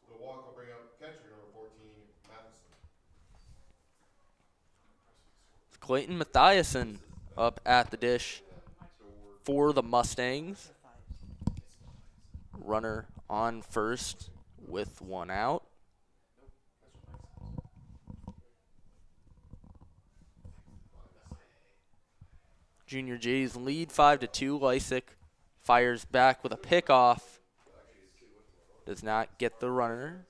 The walk will bring up catcher number 14, Matheson. Clayton Mathiasen up at the dish for the Mustangs. Runner on first with 1 out. Junior Jays lead 5-2. Lysick fires back with a pickoff. Does not get the runner.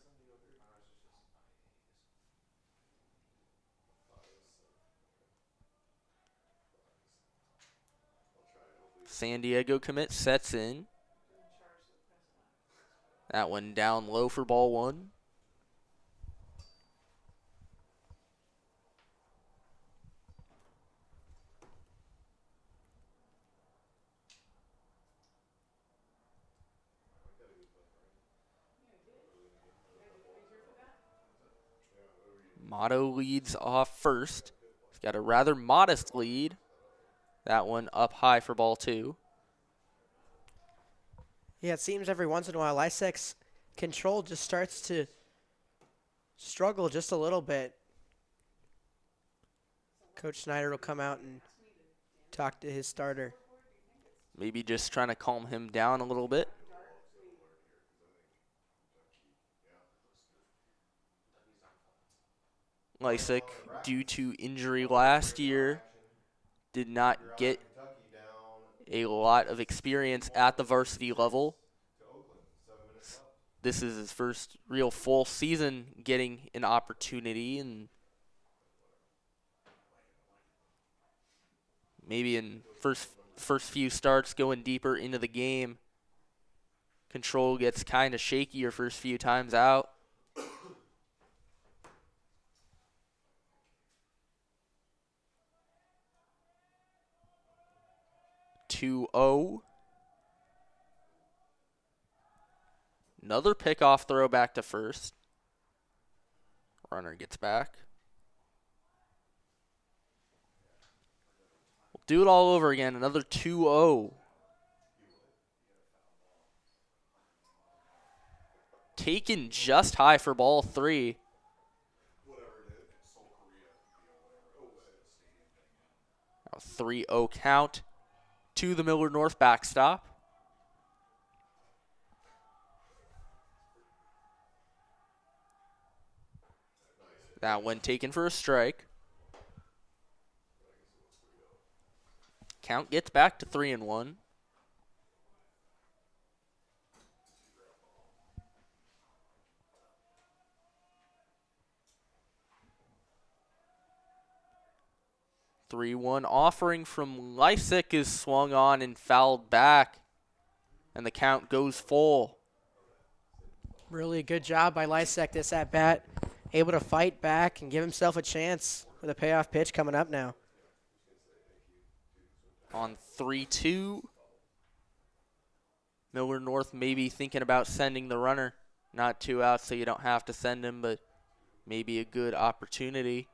San Diego commit sets in. That one down low for ball 1. Motto leads off first. He's got a rather modest lead. That one up high for ball 2. Yeah, it seems every once in a while Lysek's control just starts to struggle just a little bit. Coach Snyder will come out and talk to his starter. Maybe just trying to calm him down a little bit. Lysick, due to injury last year, did not get a lot of experience at the varsity level. This is his first real full season getting an opportunity, and maybe in first few starts going deeper into the game, control gets kind of shaky your first few times out. 2-0. Another pickoff throw back to first. Runner gets back. We'll do it all over again. Another 2-0. Taken just high for ball 3. 3-0 count to the Millard North backstop. That one taken for a strike. Count gets back to 3-1. "3-1 offering from Lysick is swung on and fouled back, and the count goes full." Really good job by Lysick this at bat. Able to fight back and give himself a chance with a payoff pitch coming up now. On 3-2, Millard North maybe thinking about sending the runner. Not 2 outs, so you don't have to send him, but maybe a good opportunity.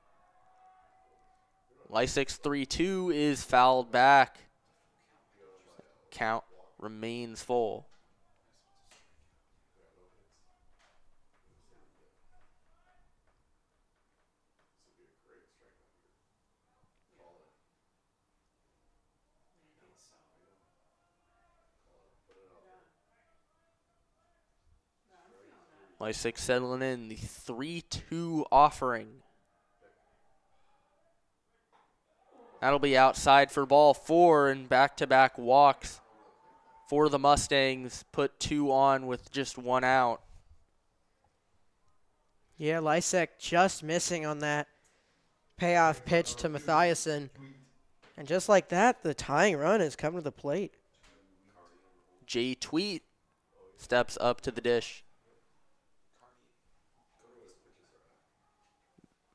Lysick's 3-2 is fouled back. Count remains full. Lysick settling in the 3-2 offering. That'll be outside for ball 4, and back-to-back walks for the Mustangs. Put 2 on with just 1 out. Yeah, Lysick just missing on that payoff pitch to Mathiasen. And just like that, the tying run has come to the plate. Jay Tweet steps up to the dish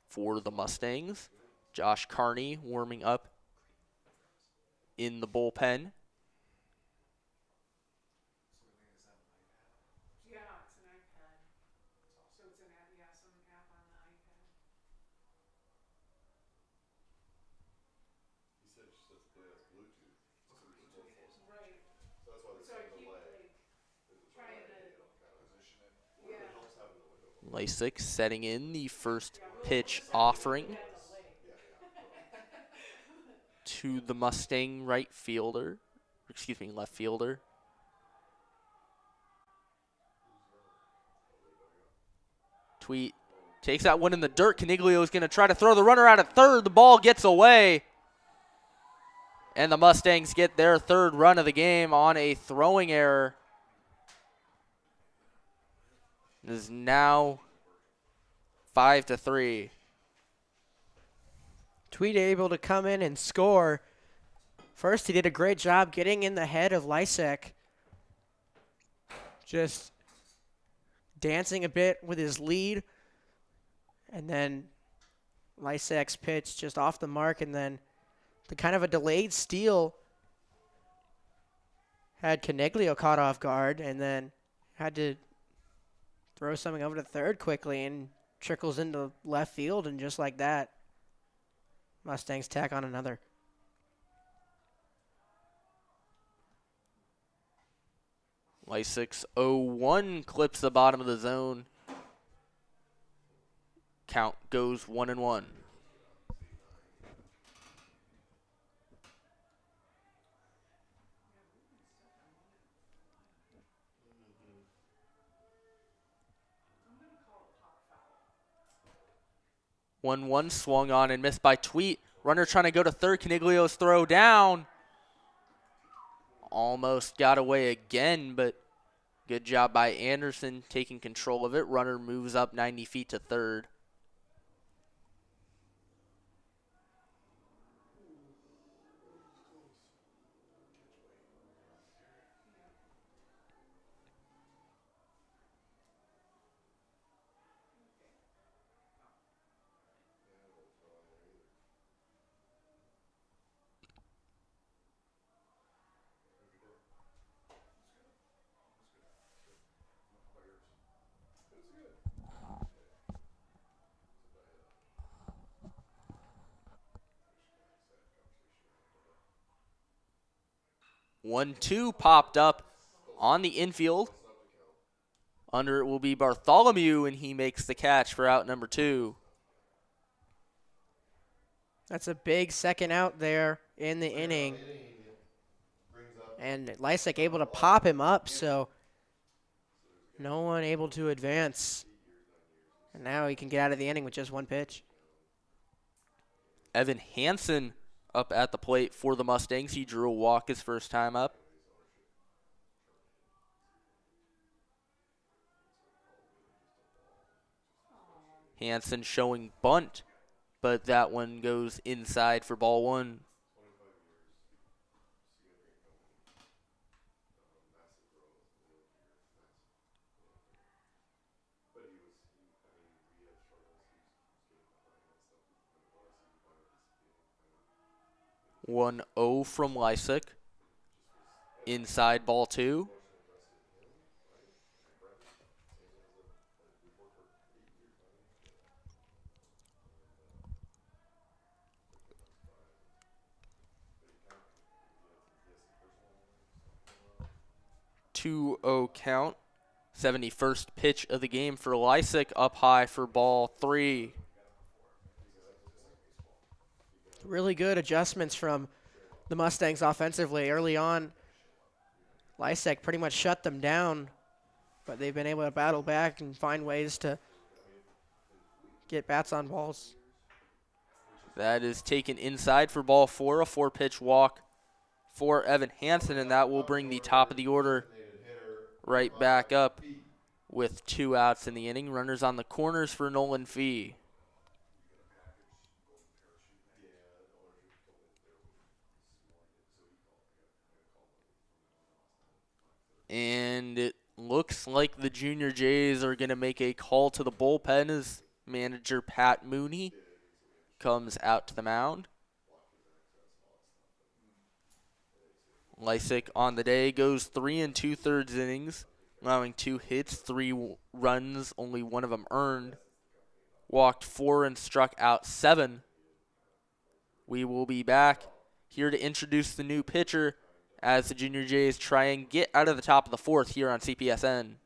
for the Mustangs. Josh Carney warming up in the bullpen. Lysick setting in the first pitch offering to the Mustang left fielder. Tweet takes that one in the dirt. Caniglio is going to try to throw the runner out at third. The ball gets away. And the Mustangs get their 3rd run of the game on a throwing error. It is now 5-3. Tweet able to come in and score. First, he did a great job getting in the head of Lysick. Just dancing a bit with his lead. And then Lysick's pitch just off the mark, and then the kind of a delayed steal had Caniglio caught off guard, and then had to throw something over to third quickly, and trickles into left field, and just like that, Mustangs tack on another. Lysick's 0-1 clips the bottom of the zone. Count goes 1-1. One swung on and missed by Tweet. Runner trying to go to third. Caniglio's throw down. Almost got away again, but good job by Anderson taking control of it. Runner moves up 90 feet to third. One-two popped up on the infield. Under it will be Bartholomew, and he makes the catch for out number 2. That's a big second out there in the inning. And Lysick able to pop him up, so no one able to advance. And now he can get out of the inning with just 1 pitch. Evan Hansen up at the plate for the Mustangs. He drew a walk his first time up. Hansen showing bunt, but that one goes inside for ball 1. One 0 from Lysick. Inside ball 2. Two 0 count. 71st pitch of the game for Lysick, up high for ball 3. Really good adjustments from the Mustangs offensively early on. Lysick pretty much shut them down but they've been able to battle back and find ways to get bats on balls. That is taken inside for ball 4, a 4-pitch walk for Evan Hansen, and that will bring the top of the order right back up with 2 outs in the inning. Runners on the corners for Nolan Fee. And it looks like the Junior Jays are going to make a call to the bullpen as manager Pat Mooney comes out to the mound. Lysick on the day goes 3 2/3 innings, allowing 2 hits, 3 runs, only 1 of them earned. Walked 4 and struck out 7. We will be back here to introduce the new pitcher as the Junior Jays try and get out of the top of the 4th here on CPSN.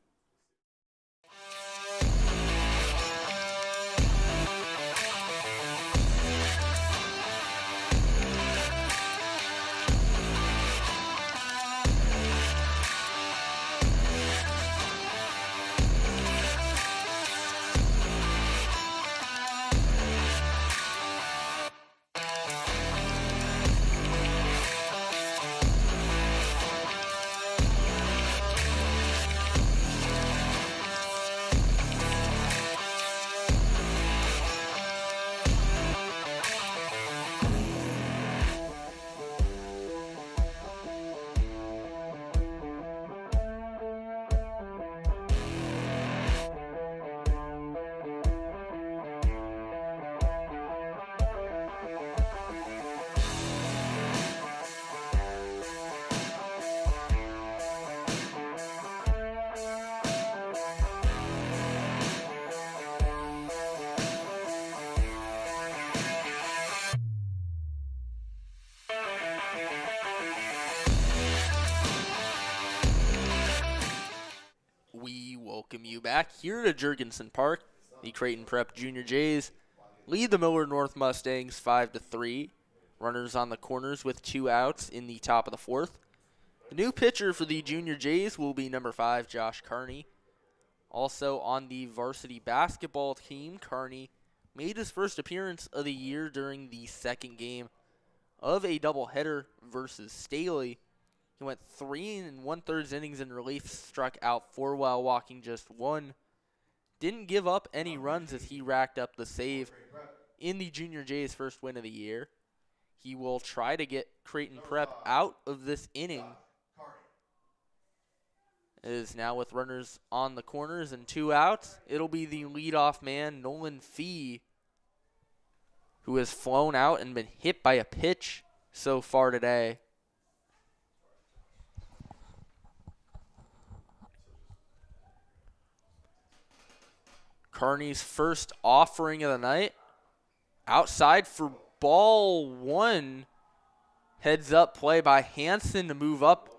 Welcome you back here to Jurgensen Park. The Creighton Prep Junior Jays lead the Millard North Mustangs 5-3. Runners on the corners with 2 outs in the top of the 4th. The new pitcher for the Junior Jays will be number 5, Josh Carney. Also on the varsity basketball team, Carney made his first appearance of the year during the second game of a doubleheader versus Staley. He went 3 1/3 innings in relief, struck out 4 while walking just 1. Didn't give up any runs as he racked up the save in the Junior Jays' first win of the year. He will try to get Creighton Prep out of this inning. It is now with runners on the corners and 2 outs. It'll be the leadoff man, Nolan Fee, who has flown out and been hit by a pitch so far today. Carney's first offering of the night. Outside for ball 1. Heads up play by Hansen to move up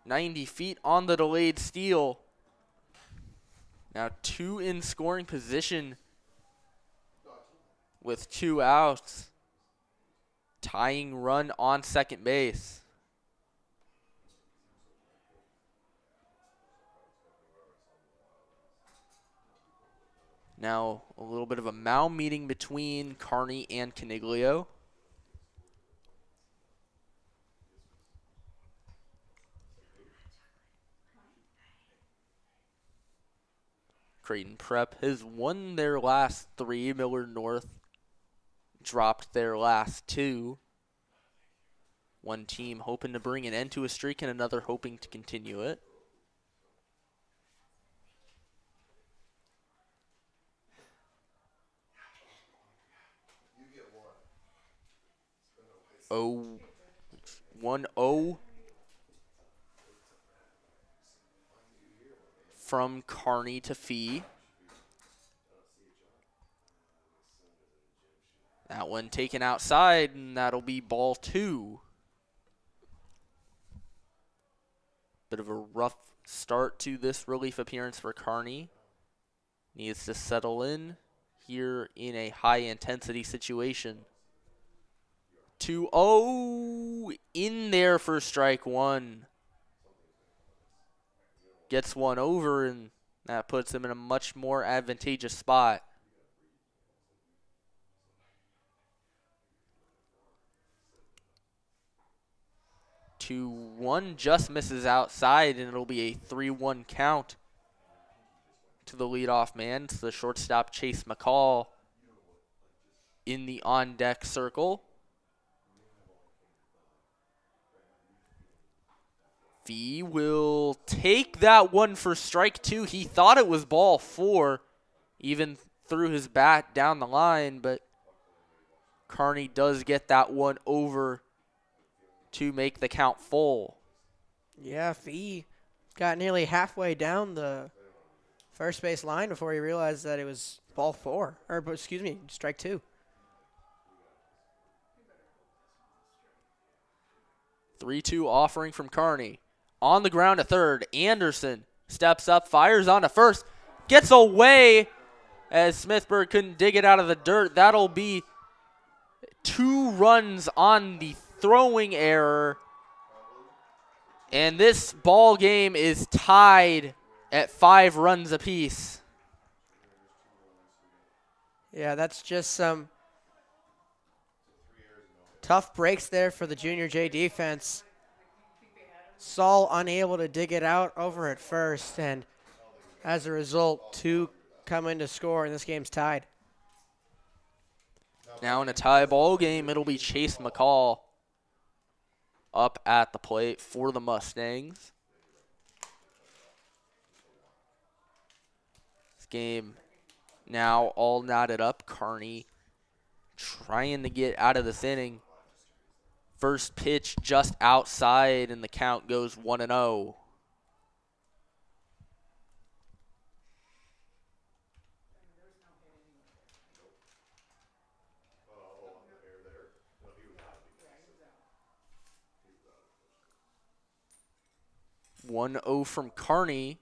90 feet on the delayed steal. Now 2 in scoring position with 2 outs. Tying run on second base. Now, a little bit of a mound meeting between Carney and Caniglio. Creighton Prep has won their last 3. Millard North dropped their last 2. One team hoping to bring an end to a streak and another hoping to continue it. Oh, 1-0 from Carney to Fee. That one taken outside, and that'll be ball 2. Bit of a rough start to this relief appearance for Carney. Needs to settle in here in a high-intensity situation. 2-0 in there for strike 1. gets one over, and that puts him in a much more advantageous spot. 2-1 just misses outside, and it'll be a 3-1 count to the leadoff man. It's the shortstop Chase McCall in the on-deck circle. Fee will take that one for strike 2. He thought it was ball 4, even threw his bat down the line, but Kearney does get that one over to make the count full. Yeah, Fee got nearly halfway down the first base line before he realized that it was ball 4, or excuse me, strike 2. 3-2 offering from Kearney. On the ground to third. Anderson steps up, fires on to first, gets away as Smithburg couldn't dig it out of the dirt. That'll be 2 runs on the throwing error. And this ball game is tied at 5 runs apiece. Yeah, that's just some tough breaks there for the Junior J defense. Saul unable to dig it out over at first, and as a result, 2 come in to score, and this game's tied. Now in a tie ball game, it'll be Chase McCall up at the plate for the Mustangs. This game now all knotted up. Kearney trying to get out of this inning. First pitch just outside, and the count goes 1-0. From Kearney.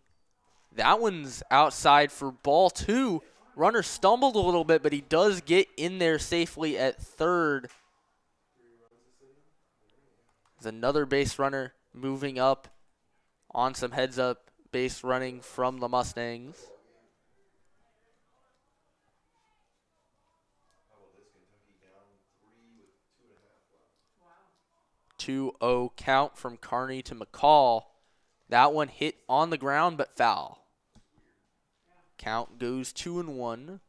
That one's outside for ball 2. Runner stumbled a little bit, but he does get in there safely at third. There's another base runner moving up on some heads-up base running from the Mustangs. 2-0 count from Kearney to McCall. That one hit on the ground but foul. Count goes 2-1.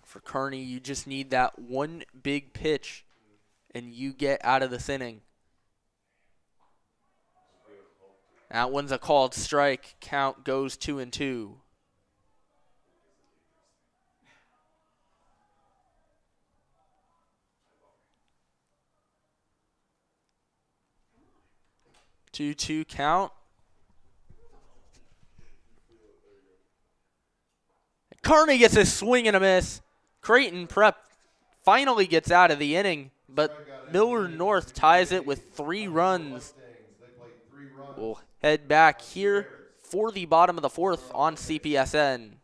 For Kearney, you just need that one big pitch, and you get out of this inning. That one's a called strike. Count goes 2-2. Two count. Kearney gets a swing and a miss. Creighton Prep finally gets out of the inning, but Millard North ties it with 3 runs. We'll head back here for the bottom of the 4th on CPSN.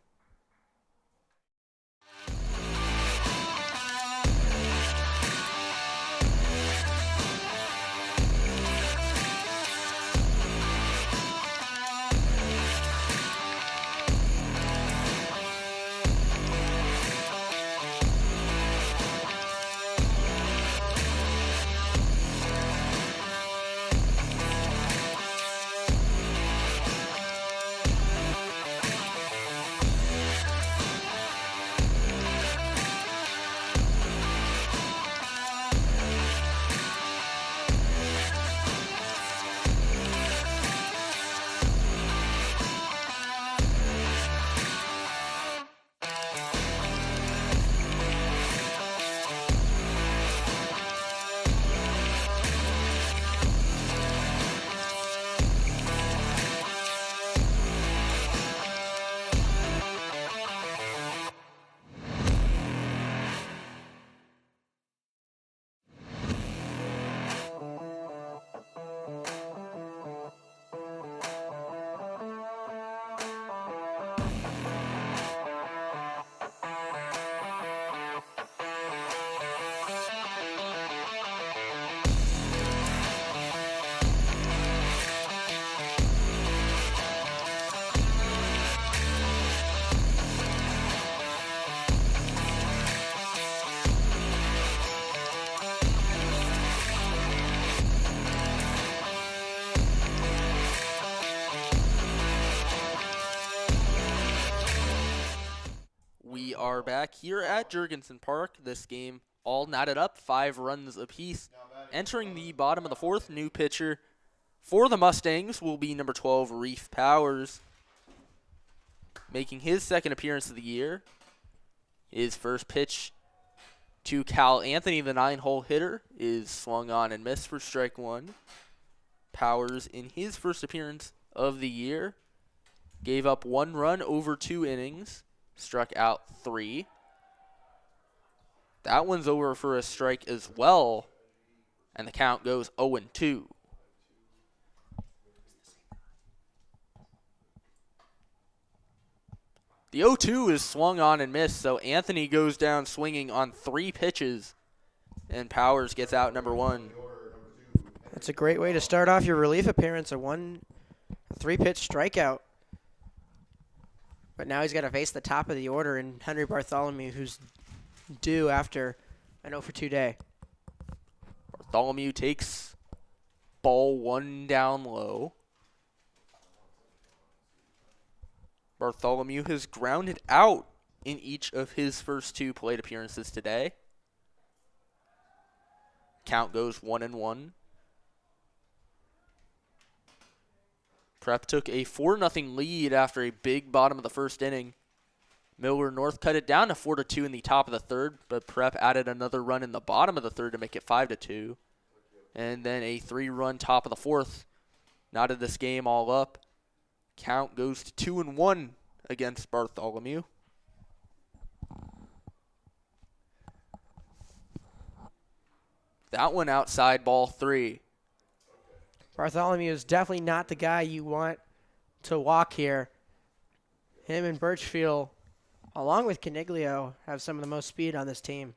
back here at Jurgensen Park. This game all knotted up, 5 runs apiece. Entering the bottom of the 4th, new pitcher for the Mustangs will be number 12, Reef Powers, making his 2nd appearance of the year. His first pitch to Cal Anthony, the 9-hole hitter, is swung on and missed for strike 1. Powers, in his first appearance of the year, gave up 1 run over 2 innings, struck out 3. That one's over for a strike as well, and the count goes 0-2. The 0-2 is swung on and missed, so Anthony goes down swinging on 3 pitches, and Powers gets out number 1. That's a great way to start off your relief appearance, a 3-pitch strikeout. But now he's got to face the top of the order and Henry Bartholomew, who's due after an 0-for-2 day. Bartholomew takes ball 1 down low. Bartholomew has grounded out in each of his first 2 plate appearances today. Count goes 1-1. Prep took a 4-0 lead after a big bottom of the 1st inning. Millard North cut it down to 4-2 in the top of the 3rd, but Prep added another run in the bottom of the 3rd to make it 5-2. And then a 3-run top of the 4th knotted this game all up. Count goes to 2-1 against Bartholomew. That one outside, ball 3. Bartholomew is definitely not the guy you want to walk here. Him and Birchfield, along with Caniglio, have some of the most speed on this team.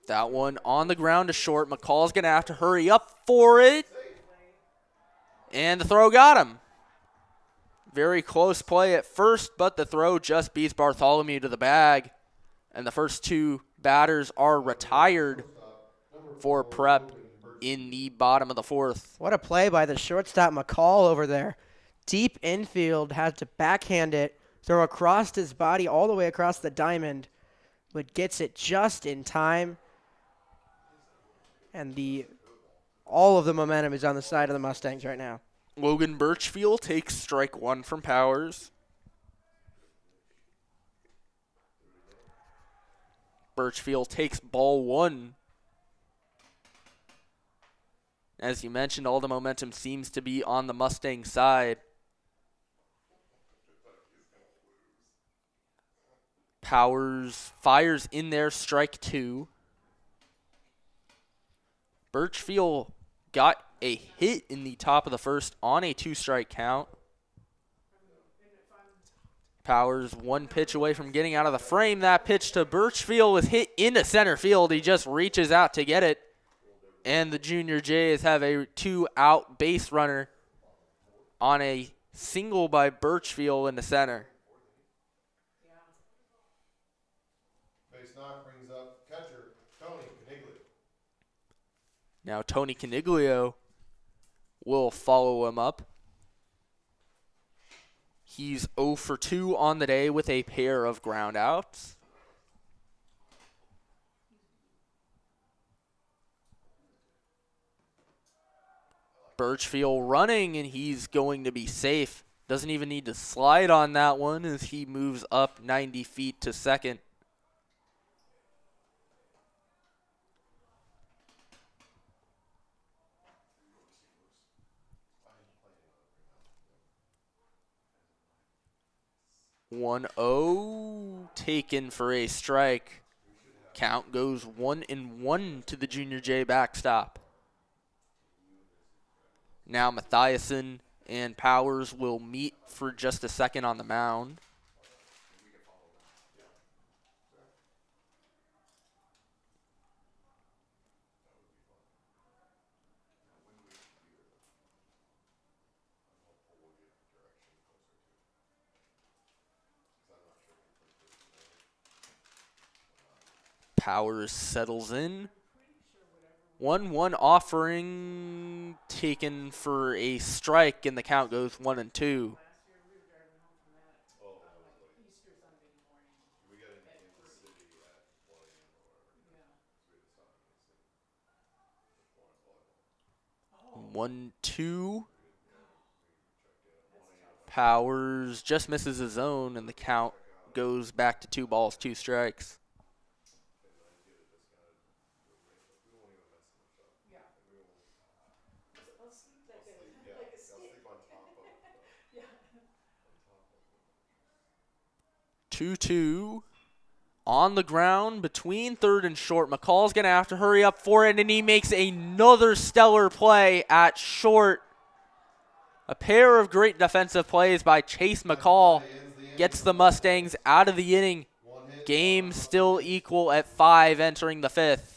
That one on the ground to short. McCall's going to have to hurry up for it. And the throw got him. Very close play at first, but the throw just beats Bartholomew to the bag. And the first 2 batters are retired for Prep in the bottom of the 4th. What a play by the shortstop McCall over there. Deep infield, had to backhand it, throw across his body all the way across the diamond, but gets it just in time. And all of the momentum is on the side of the Mustangs right now. Logan Birchfield takes strike 1 from Powers. Birchfield takes ball 1. As you mentioned, all the momentum seems to be on the Mustang side. Powers fires in there, strike 2. Birchfield got a hit in the top of the 1st on a 2-strike count. Powers 1 pitch away from getting out of the frame. That pitch to Birchfield was hit into center field. He just reaches out to get it. And the Junior Jays have a 2-out base runner on a single by Birchfield in the center. Base 9 brings up catcher Tony Caniglio. Now Tony Caniglio will follow him up. He's 0-for-2 on the day with a pair of ground outs. Birchfield running, and he's going to be safe. Doesn't even need to slide on that one as he moves up 90 feet to second. One 0 taken for a strike. Count goes 1-1 to the Junior J backstop. Now Mathiasen and Powers will meet for just a second on the mound. Powers settles in. 1-1 offering taken for a strike, and the count goes 1-2. 1-2. Powers just misses his zone, and the count goes back to 2 balls, 2 strikes. Two two on the ground between third and short. McCall's going to have to hurry up for it, and he makes another stellar play at short. A pair of great defensive plays by Chase McCall gets the Mustangs out of the inning. Game still equal at 5 entering the 5th.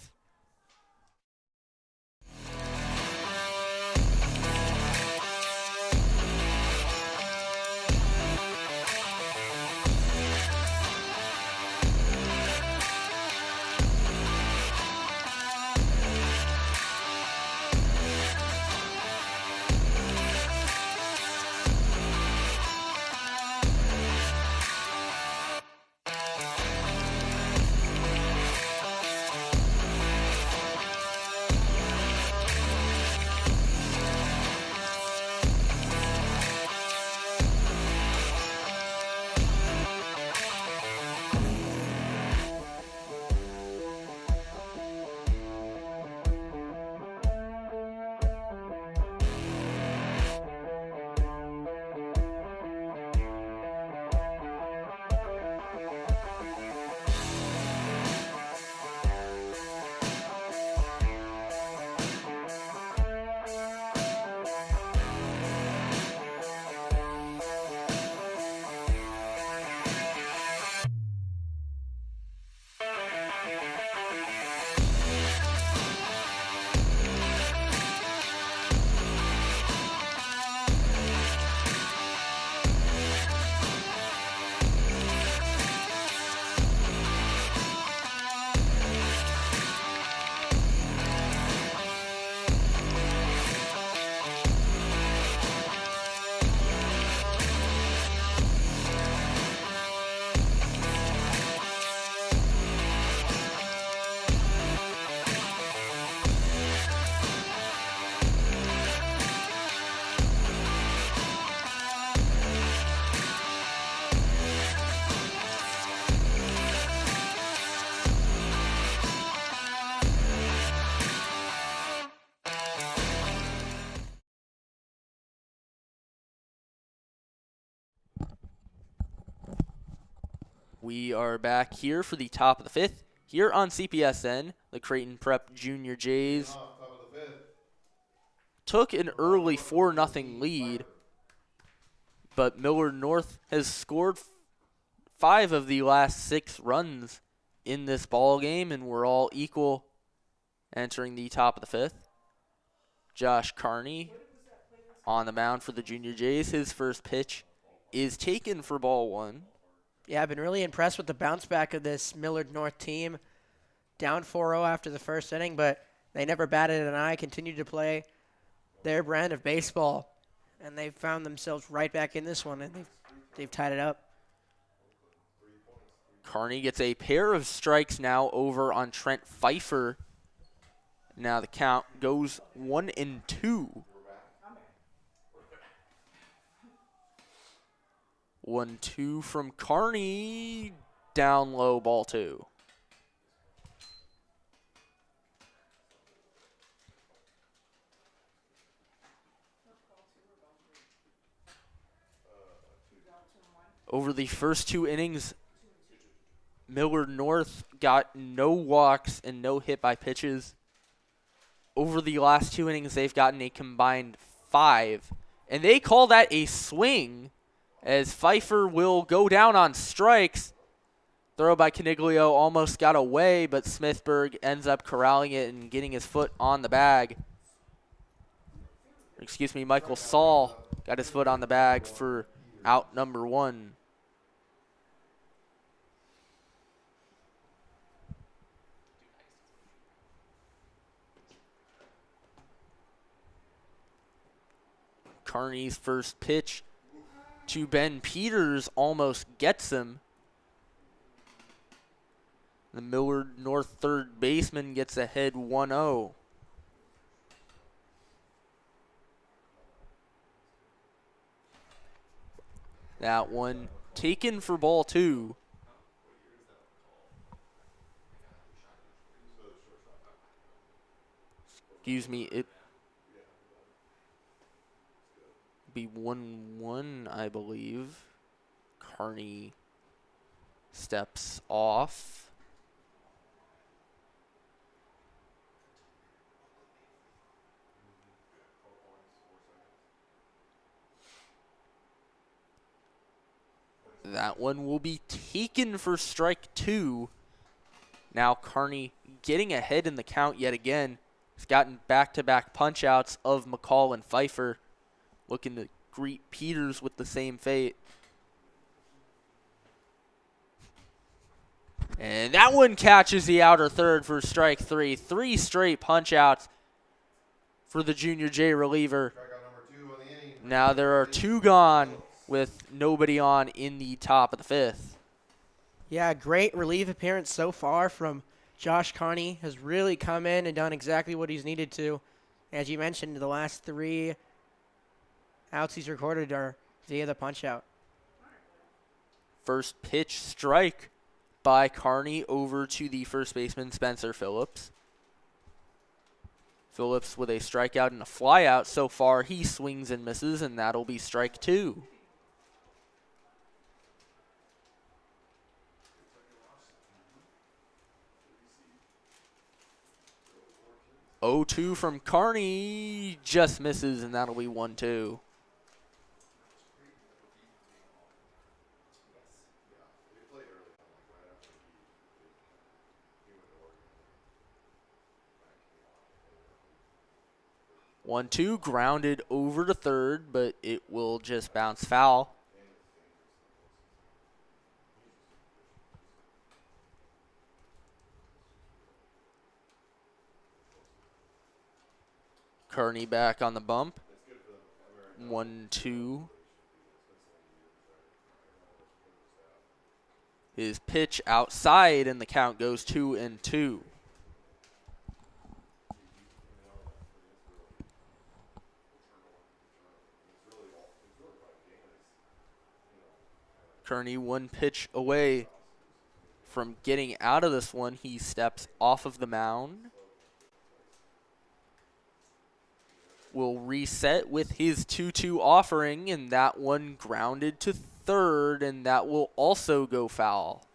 We are back here for the top of the 5th. Here on CPSN, the Creighton Prep Junior Jays took an early 4-0 lead, but Millard North has scored 5 of the last 6 runs in this ball game, and we're all equal entering the top of the 5th. Josh Carney on the mound for the Junior Jays. His first pitch is taken for ball 1. Yeah, I've been really impressed with the bounce back of this Millard North team. Down 4-0 after the first inning, but they never batted an eye, continued to play their brand of baseball, and they've found themselves right back in this one, and they've tied it up. Carney gets a pair of strikes now over on Trent Pfeiffer. Now the count goes 1-2. 1-2 from Carney. Down low, ball 2. Over the first 2 innings, Millard North got no walks and no hit by pitches. Over the last 2 innings, they've gotten a combined 5. And they call that a swing, as Pfeiffer will go down on strikes. Throw by Caniglio almost got away, but Smithburg ends up corralling it and getting his foot on the bag. Excuse me, Michael Saul got his foot on the bag for out number 1. Carney's first pitch to Ben Peters almost gets him. The Millard North third baseman gets ahead 1-0. That one taken for ball 2. Excuse me, it be 1-1, I believe. Carney steps off. That one will be taken for strike 2. Now Carney getting ahead in the count yet again. He's gotten back-to-back punch-outs of McCall and Pfeiffer. Looking to greet Peters with the same fate. And that one catches the outer third for strike 3. 3 straight punch-outs for the Junior J reliever. Now there are 2 gone with nobody on in the top of the 5th. Yeah, great relief appearance so far from Josh Carney. Has really come in and done exactly what he's needed to. As you mentioned, the last 3 outs he's recorded are via the punch-out. First pitch strike by Carney over to the first baseman, Spencer Phillips. Phillips with a strikeout and a flyout so far. He swings and misses, and that'll be strike 2. 0-2 from Carney, just misses, and that'll be 1-2. One-two, grounded over to third, but it will just bounce foul. Carney back on the bump. 1-2. His pitch outside, and the count goes 2-2. Carney 1 pitch away from getting out of this one. He steps off of the mound. Will reset with his 2-2 offering, and that one grounded to third, and that will also go foul.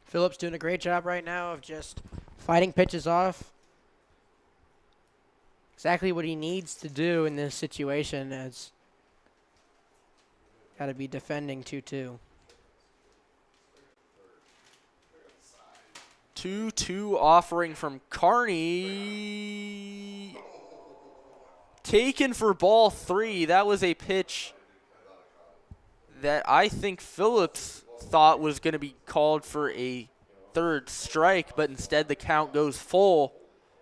Phillips doing a great job right now of just fighting pitches off. Exactly what he needs to do in this situation, as got to be defending 2-2. 2-2 offering from Carney. Taken for ball 3. That was a pitch that I think Phillips thought was going to be called for a third strike, but instead the count goes full.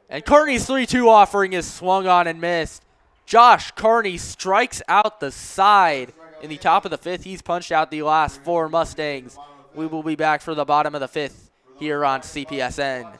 And Carney's 3-2 offering is swung on and missed. Josh Carney strikes out the side in the top of the 5th. He's punched out the last 4 Mustangs. We will be back for the bottom of the 5th here on CPSN.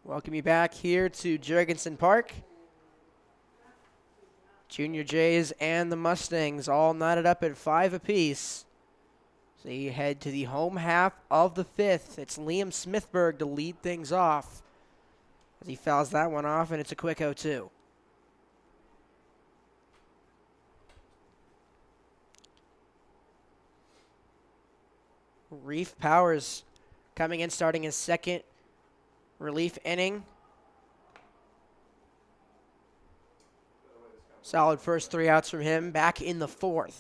Welcome you back here to Jurgensen Park. Junior Jays and the Mustangs all knotted up at 5 apiece. So you head to the home half of the 5th. It's Liam Smithberg to lead things off as he fouls that one off, and it's a quick 0-2. Reef Powers coming in, starting his second relief inning. Solid first 3 outs from him, back in the 4th.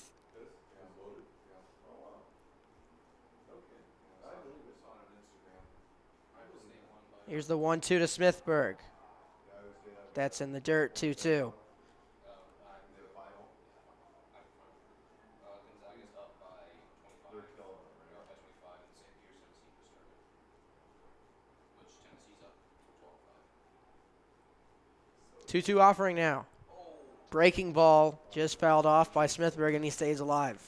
Here's the 1-2 to Smithberg. That's in the dirt, 2-2. Two-two offering now. Breaking ball just fouled off by Smithberg, and he stays alive.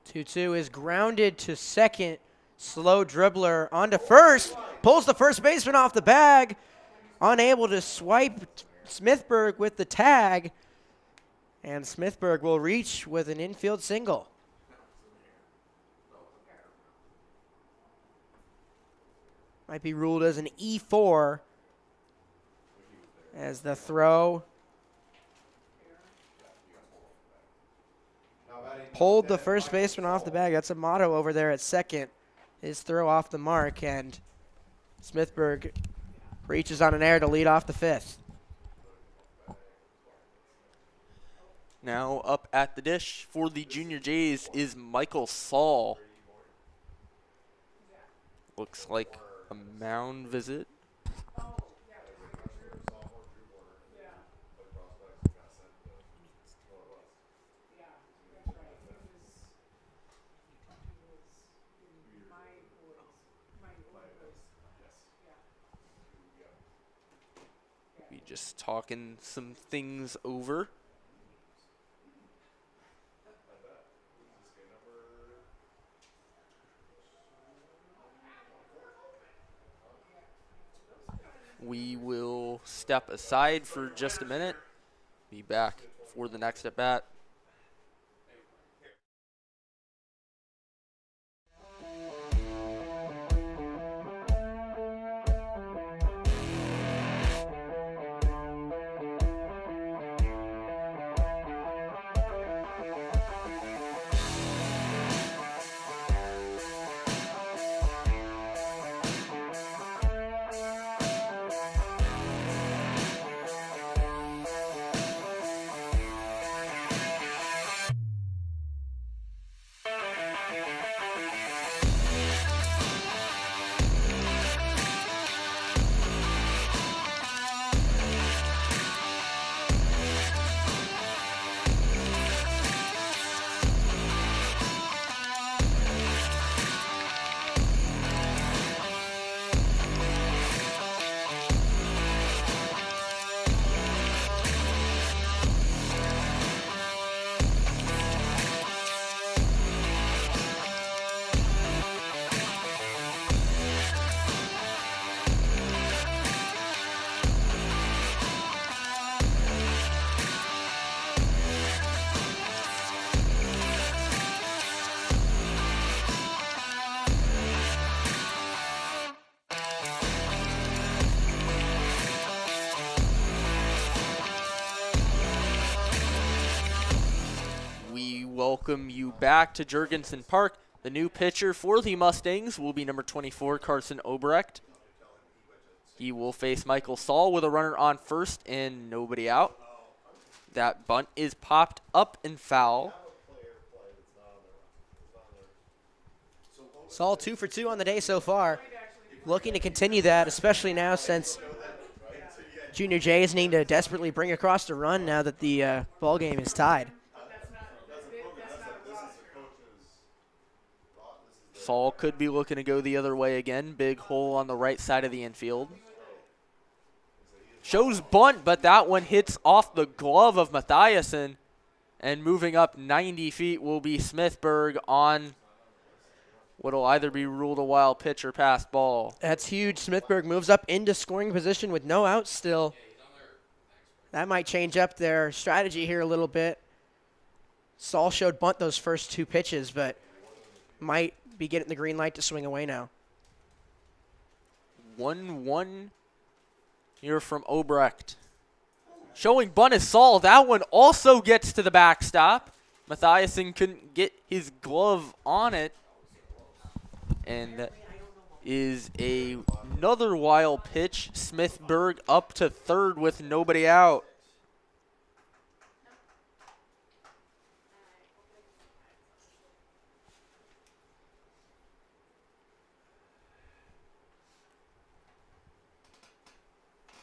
Two-two is grounded to second. Slow dribbler onto first. Pulls the first baseman off the bag. Unable to swipe Smithberg with the tag. And Smithberg will reach with an infield single. Might be ruled as an E4 as the throw pulled the first baseman off the bag. That's a motto over there at second. His throw off the mark, and Smithberg reaches on an error to lead off the 5th. Now up at the dish for the Junior Jays is Michael Saul. Looks like a mound visit. We just talking some things over. We will step aside for just a minute. Be back for the next at bat. Welcome you back to Jurgensen Park. The new pitcher for the Mustangs will be number 24, Carson Obrecht. He will face Michael Saul with a runner on first and nobody out. That bunt is popped up and foul. Saul 2 for 2 on the day so far. Looking to continue that, especially now since Junior Jays need to desperately bring across the run now that the ball game is tied. Saul could be looking to go the other way again. Big hole on the right side of the infield. shows bunt, but that one hits off the glove of Mathiasen. And moving up 90 feet will be Smithburg on what'll either be ruled a wild pitch or pass ball. That's huge. Smithburg moves up into scoring position with no outs still. That might change up their strategy here a little bit. Saul showed bunt those first 2 pitches, but might be getting the green light to swing away now. 1-1 here from Obrecht. Showing bunt is Saul. That one also gets to the backstop. Mathiasen couldn't get his glove on it. And that is another wild pitch. Smithburg up to third with nobody out.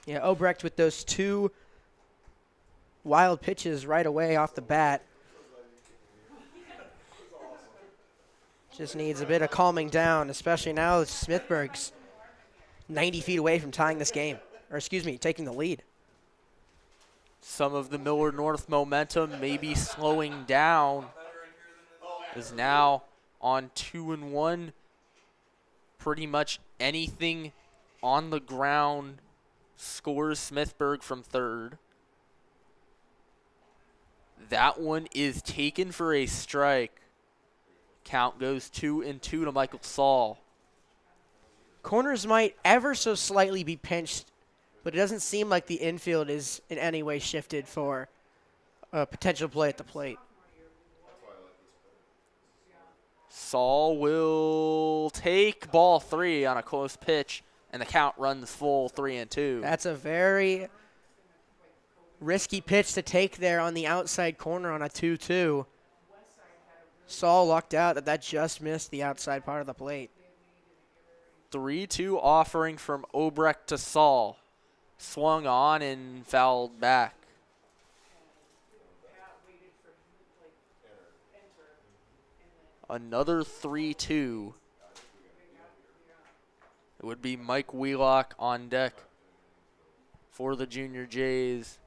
Yeah, Obrecht with those 2 wild pitches right away off the bat. Just needs a bit of calming down, especially now that Smithburg's 90 feet away from tying this game. Or excuse me, taking the lead. Some of the Millard North momentum may be slowing down. Is now on 2-1. Pretty much anything on the ground scores Smithburg from third. That one is taken for a strike. Count goes 2-2 to Michael Saul. Corners might ever so slightly be pinched, but it doesn't seem like the infield is in any way shifted for a potential play at the plate. Saul will take ball 3 on a close pitch, and the count runs full 3-2. That's a very risky pitch to take there on the outside corner on a 2-2. Saul lucked out that just missed the outside part of the plate. 3-2 offering from Obrecht to Saul. Swung on and fouled back. Another 3-2. It would be Mike Wheelock on deck for the Junior Jays.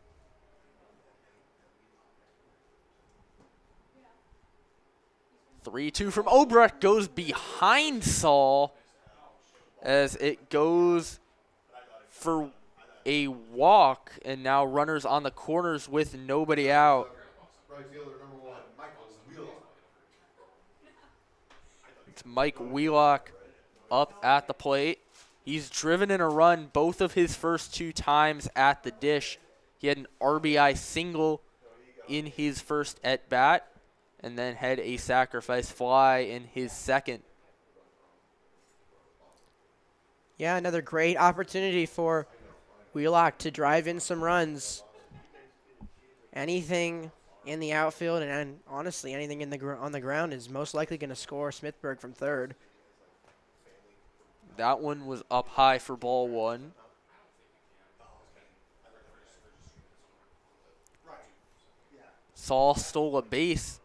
Three-two from Obrecht goes behind Saul as it goes for a walk, and now runners on the corners with nobody out. Right fielder number 1, Michael Wheelock. It's Mike Wheelock up at the plate. He's driven in a run both of his first 2 times at the dish. He had an RBI single in his first at-bat, and then had a sacrifice fly in his second. Yeah, another great opportunity for Wheelock to drive in some runs. Anything in the outfield and honestly anything in on the ground is most likely going to score Smithburg from third. That one was up high for ball 1. Saul stole a base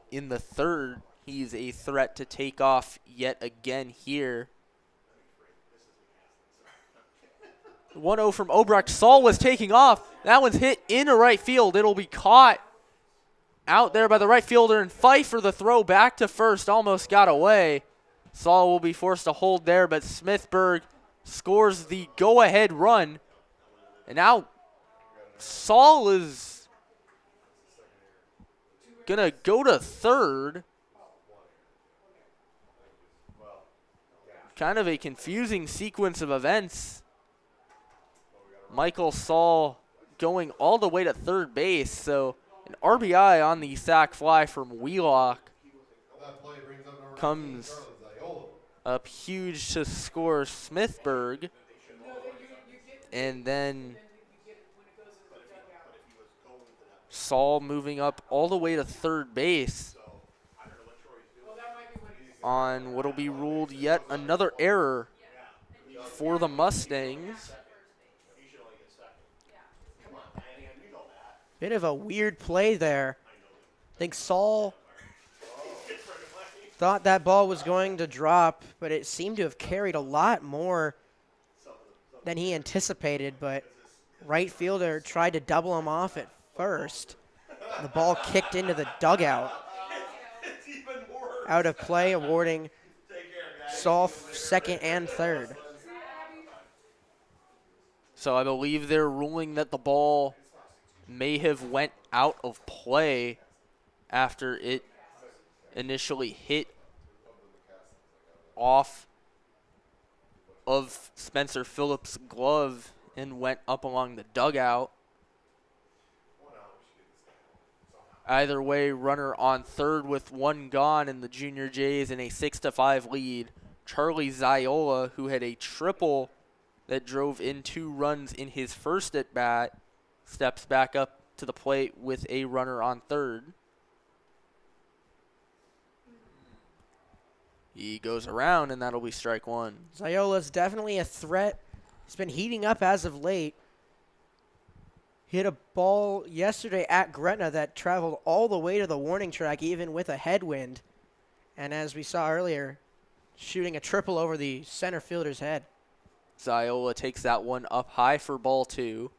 in the third. He's a threat to take off yet again here. 1-0 from Obrecht. Saul was taking off. That one's hit into right field. It'll be caught out there by the right fielder, and Pfeiffer, the throw back to first, almost got away. Saul will be forced to hold there, but Smithburg scores the go-ahead run. And now Saul is going to go to third. Kind of a confusing sequence of events. Michael Saul going all the way to third base, so an RBI on the sac fly from Wheelock comes up huge to score Smithburg. And then Saul moving up all the way to third base on what will be ruled yet another error for the Mustangs. Bit of a weird play there. I think Saul thought that ball was going to drop, but it seemed to have carried a lot more than he anticipated, but right fielder tried to double him off at first. The ball kicked into the dugout. Out of play, awarding Solf second and third. So I believe they're ruling that the ball may have went out of play after it initially hit off of Spencer Phillips' glove and went up along the dugout. Either way, runner on third with one gone, and the Junior Jays in a 6-5 lead. Charlie Ziola, who had a triple that drove in 2 runs in his first at-bat, steps back up to the plate with a runner on third. He goes around, and that'll be strike one. Ziola's definitely a threat. He's been heating up as of late. Hit a ball yesterday at Gretna that traveled all the way to the warning track, even with a headwind. And as we saw earlier, shooting a triple over the center fielder's head. Ziola takes that one up high for ball 2.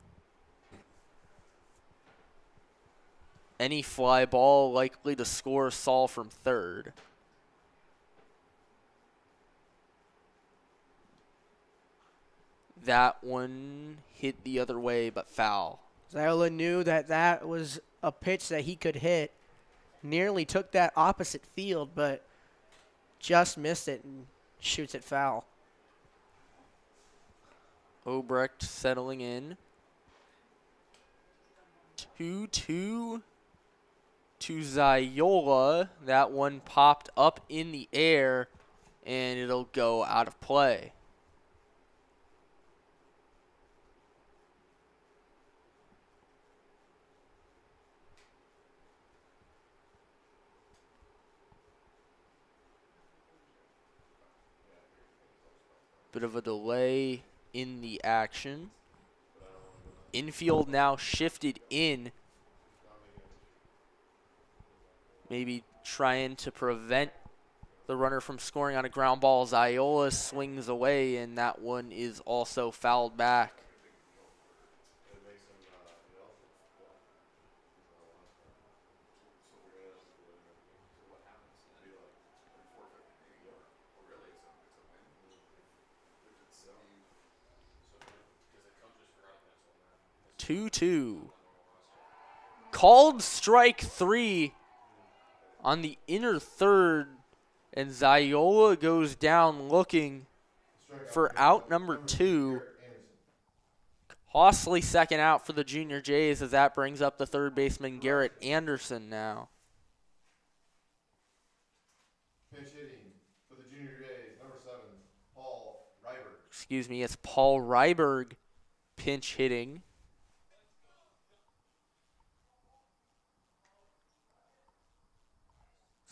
Any fly ball likely to score Saul from third. That one hit the other way, but foul. Ziola knew that that was a pitch that he could hit. Nearly took that opposite field, but just missed it and shoots it foul. Obrecht settling in. 2-2 to Ziola. That one popped up in the air, and it'll go out of play. Bit of a delay in the action. Infield now shifted in. Maybe trying to prevent the runner from scoring on a ground ball. Ziola swings away, and that one is also fouled back. Two. Called strike 3 on the inner third, and Ziola goes down looking for out number 2. Costly second out for the Junior Jays as that brings up the third baseman Garrett Anderson now. Pinch hitting for the Junior Jays, number 7, Paul Ryberg. Excuse me, it's Paul Ryberg pinch hitting.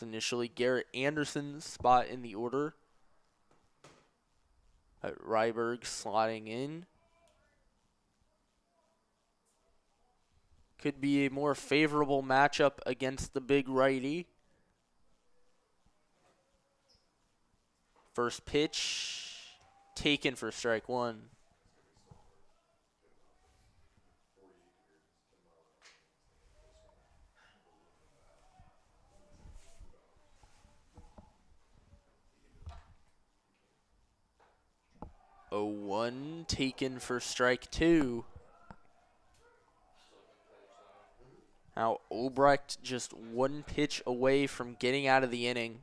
Initially Garrett Anderson's spot in the order. Ryberg slotting in. Could be a more favorable matchup against the big righty. First pitch taken for strike 1. Oh, 1 taken for strike 2. Now Obrecht just 1 pitch away from getting out of the inning.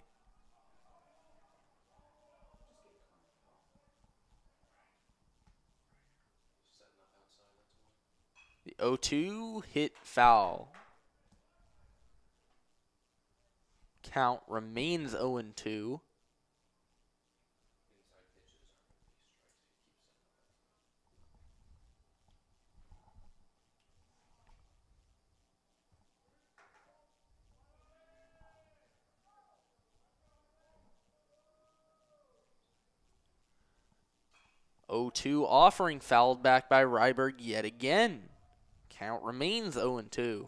The 0-2 hit foul. Count remains 0-2. Offering fouled back by Ryberg yet again. Count remains 0-2.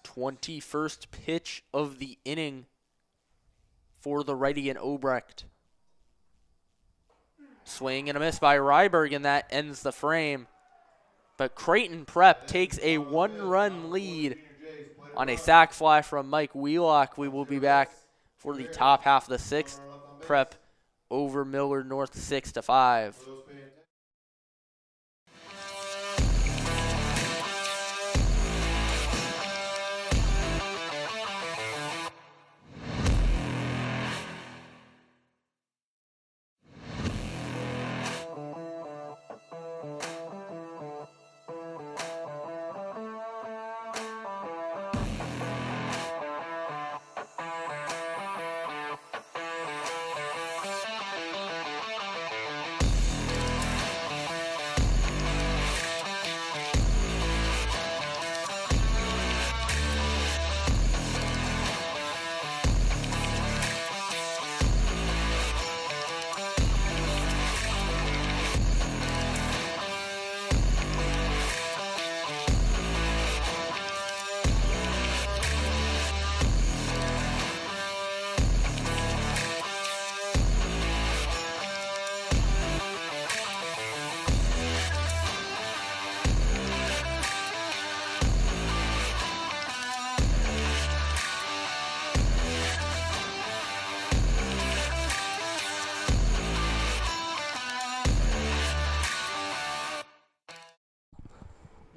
'21st pitch of the inning for the righty and Obrecht. Swing and a miss by Ryberg, and that ends the frame. But Creighton Prep takes a 1-run lead on a sac fly from Mike Wheelock. We will be back for the top half of the sixth. Prep over Millard North 6-5.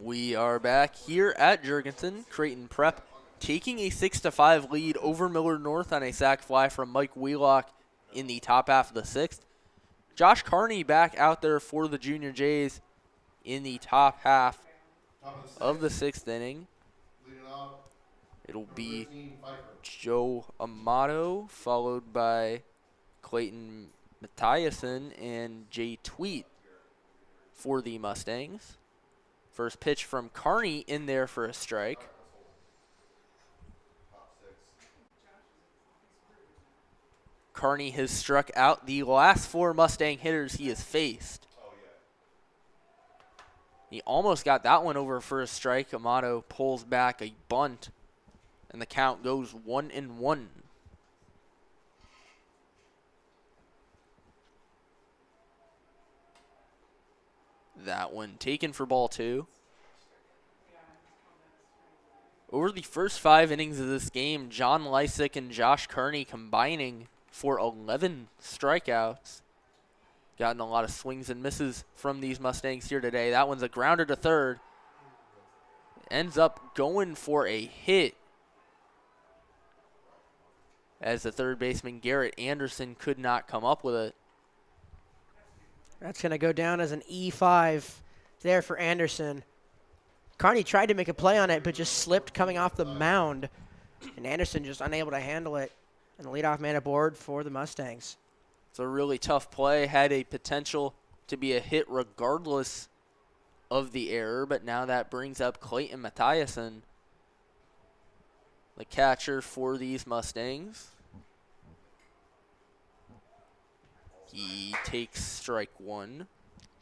We are back here at Jurgensen. Creighton Prep taking a 6-5 lead over Millard North on a sac fly from Mike Wheelock in the top half of the sixth. Josh Carney back out there for the Junior Jays in the top half of the sixth inning. It'll be Joe Amato, followed by Clayton Mathiasen and Jay Tweet for the Mustangs. First pitch from Carney in there for a strike. Carney has struck out the last four Mustang hitters he has faced. He almost got that one over for a strike. Amato pulls back a bunt, and the count goes 1-1. That one taken for ball two. Over the first 5 innings of this game, John Lysick and Josh Kearney combining for 11 strikeouts. Gotten a lot of swings and misses from these Mustangs here today. That one's a grounder to third. Ends up going for a hit, as the third baseman Garrett Anderson could not come up with it. That's going to go down as an E5 there for Anderson. Carney tried to make a play on it, but just slipped coming off the mound. And Anderson just unable to handle it. And the leadoff man aboard for the Mustangs. It's a really tough play. Had a potential to be a hit regardless of the error, but now that brings up Clayton Mathiasen, the catcher for these Mustangs. He takes strike one.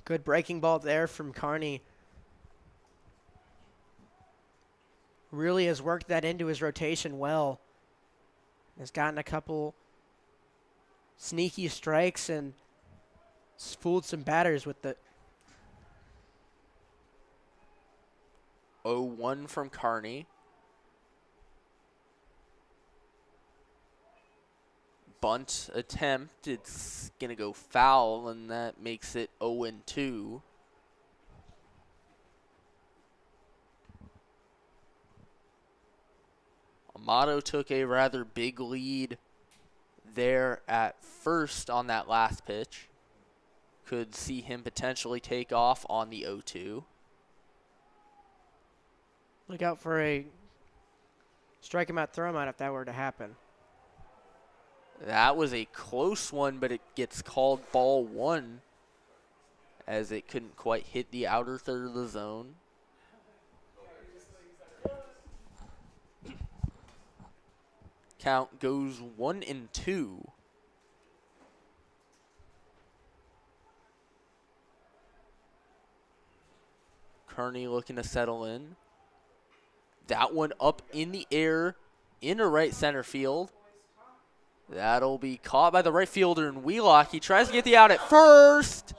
Good breaking ball there from Carney. Really has worked that into his rotation well. Has gotten a couple sneaky strikes and fooled some batters with the 0-1 from Carney. Bunt attempt, it's going to go foul, and that makes it 0-2. Amato took a rather big lead there at first on that last pitch. Could see him potentially take off on the 0-2. Look out for a strike him out, throw him out if that were to happen. That was a close one, but it gets called ball one as it couldn't quite hit the outer third of the zone. Count goes 1-2. Kearney looking to settle in. That one up in the air into right center field. That'll be caught by the right fielder in Wheelock. He tries to get the out at first.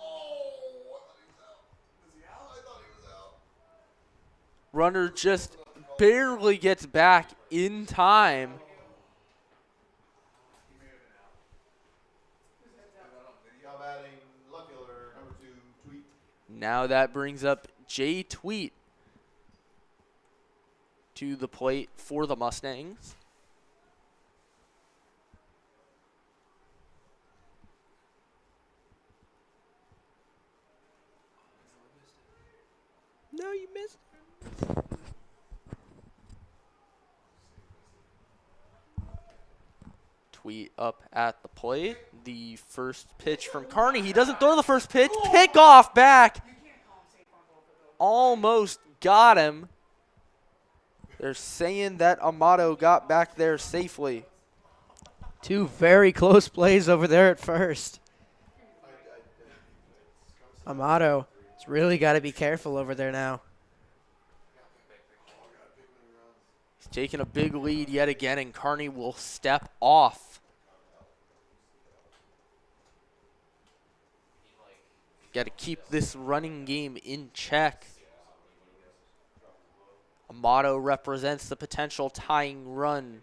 Runner just barely gets back in time. Now that brings up Jay Tweet to the plate for the Mustangs. No, you missed. Tweet up at the plate. The first pitch from Carney. He doesn't throw the first pitch. Pick off back. Almost got him. They're saying that Amato got back there safely. Two very close plays over there at first. Amato has really got to be careful over there now. He's taking a big lead yet again, and Carney will step off. Got to keep this running game in check. Amato represents the potential tying run.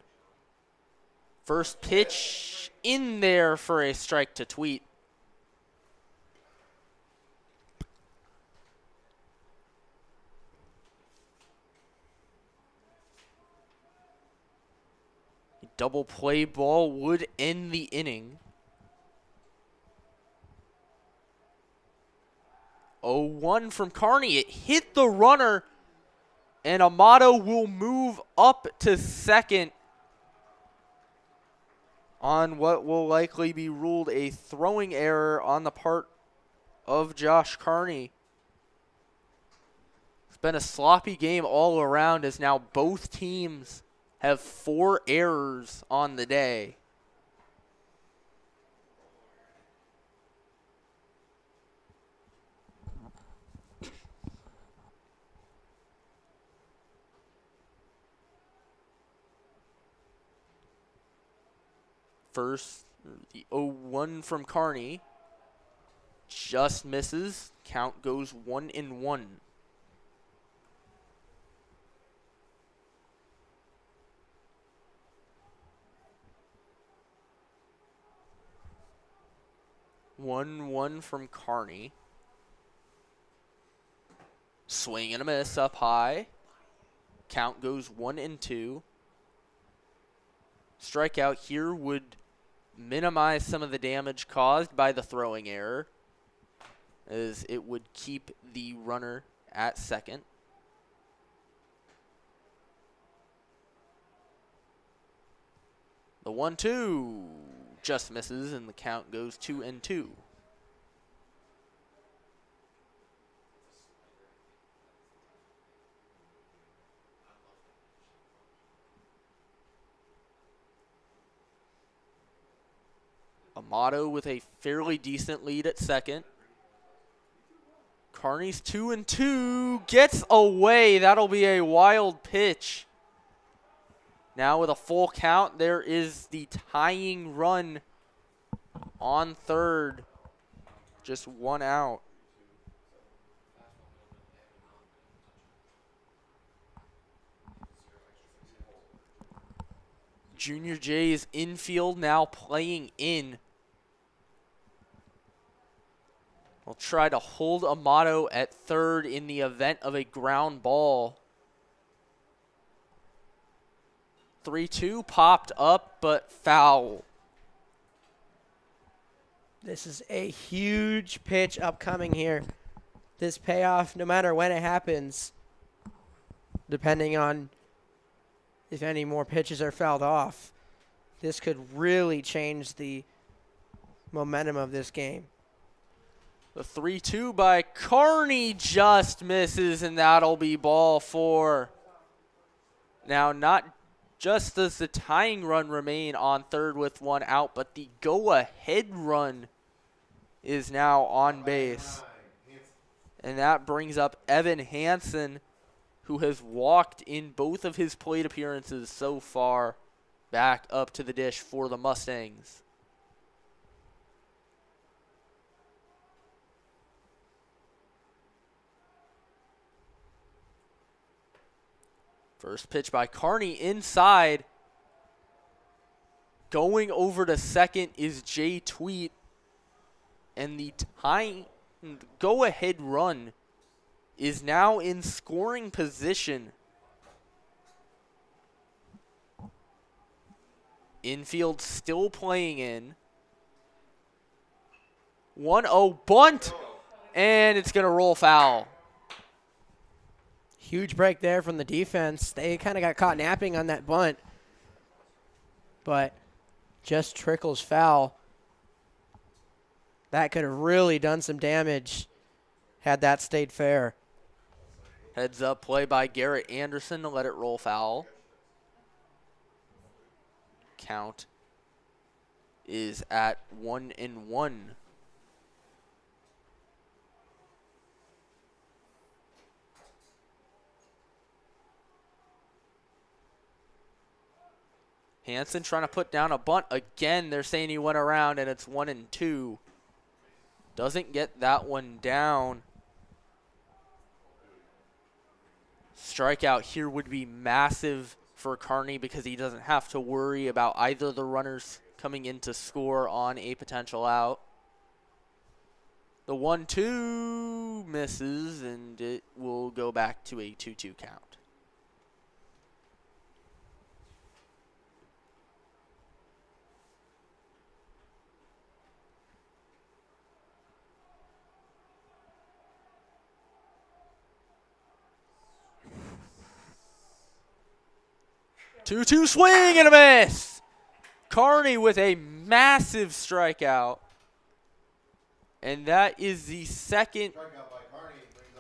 First pitch in there for a strike to Tweet. A double play ball would end the inning. 0-1 from Carney. It hit the runner, and Amato will move up to second on what will likely be ruled a throwing error on the part of Josh Carney. It's been a sloppy game all around, as now both teams have 4 errors on the day. First, the 0-1 from Carney just misses. Count goes 1-1. One from Carney. Swing and a miss up high. Count goes 1-2. Strikeout here would minimize some of the damage caused by the throwing error, as it would keep the runner at second. The 1-2 just misses, and the count goes 2-2. Amato with a fairly decent lead at second. Carney's 2-2, gets away. That'll be a wild pitch. Now with a full count, there is the tying run on third. Just 1 out. Junior Jay's infield now playing in. We'll try to hold Amato at third in the event of a ground ball. 3-2 popped up, but foul. This is a huge pitch upcoming here. This payoff, no matter when it happens, depending on if any more pitches are fouled off, this could really change the momentum of this game. The 3-2 by Carney just misses, and that'll be ball 4. Now, not just does the tying run remain on third with 1 out, but the go-ahead run is now on base. And that brings up Evan Hansen, who has walked in both of his plate appearances so far. back up to the dish for the Mustangs. First pitch by Kearney inside. Going over to second is Jay Tweet. And the go-ahead run is now in scoring position. Infield still playing in. 1-0 bunt. And it's going to roll foul. Huge break there from the defense. They kind of got caught napping on that bunt. But just trickles foul. That could have really done some damage had that stayed fair. Heads up play by Garrett Anderson to let it roll foul. Count is at 1-1. Hansen trying to put down a bunt again. They're saying he went around, and it's 1-2. Doesn't get that one down. Strikeout here would be massive for Kearney because he doesn't have to worry about either the runners coming in to score on a potential out. The 1-2 misses, and it will go back to a 2-2 count. Two-two swing and a miss. Kearney with a massive strikeout. And that is the second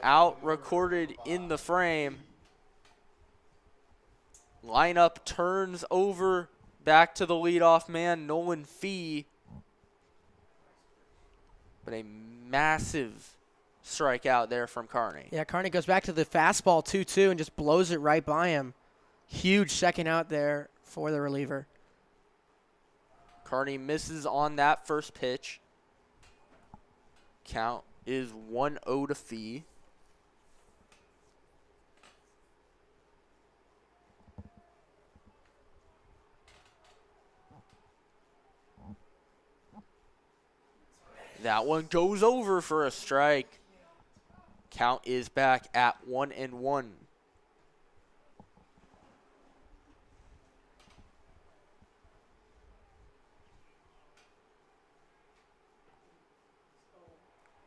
out recorded in the frame. Lineup turns over back to the leadoff man, Nolan Fee. But a massive strikeout there from Kearney. Yeah, Kearney goes back to the fastball 2-2 and just blows it right by him. Huge second out there for the reliever. Kearney misses on that first pitch. Count is 1-0 to Fee. That one goes over for a strike. Count is back at 1-1.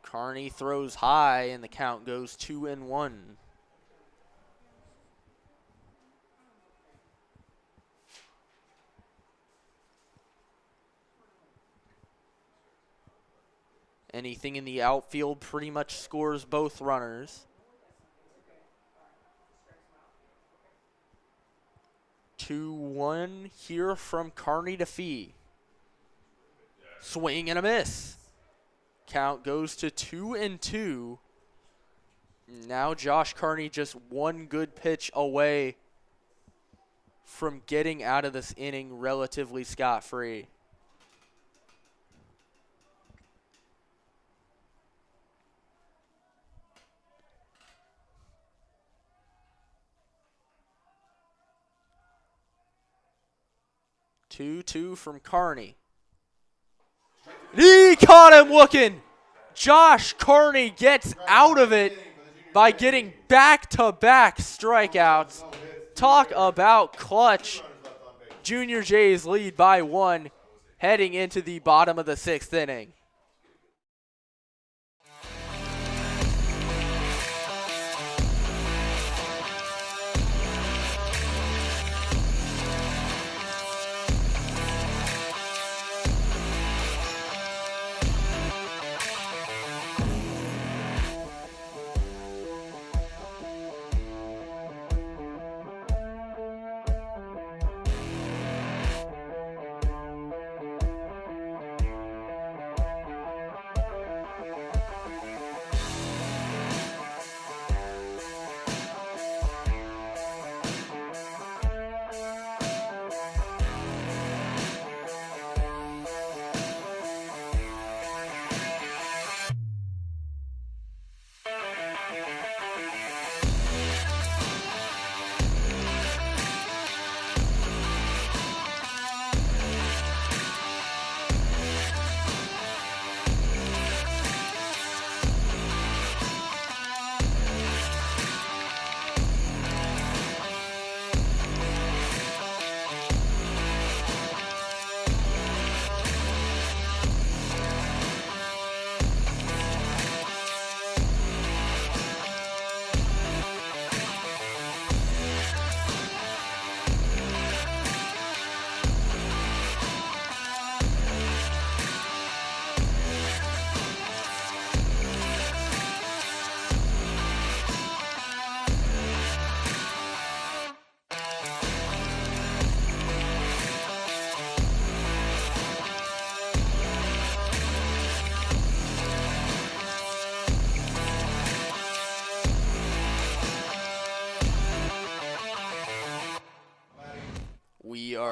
Kearney throws high, and the count goes 2-1. Anything in the outfield pretty much scores both runners. 2-1 here from Kearney to Fee. Swing and a miss. Count goes to 2-2. Now Josh Kearney just one good pitch away from getting out of this inning relatively scot-free. Two from Kearney. He caught him looking. Josh Kearney gets out of it by getting back-to-back strikeouts. Talk about clutch. Junior Jays lead by 1 heading into the bottom of the 6th inning.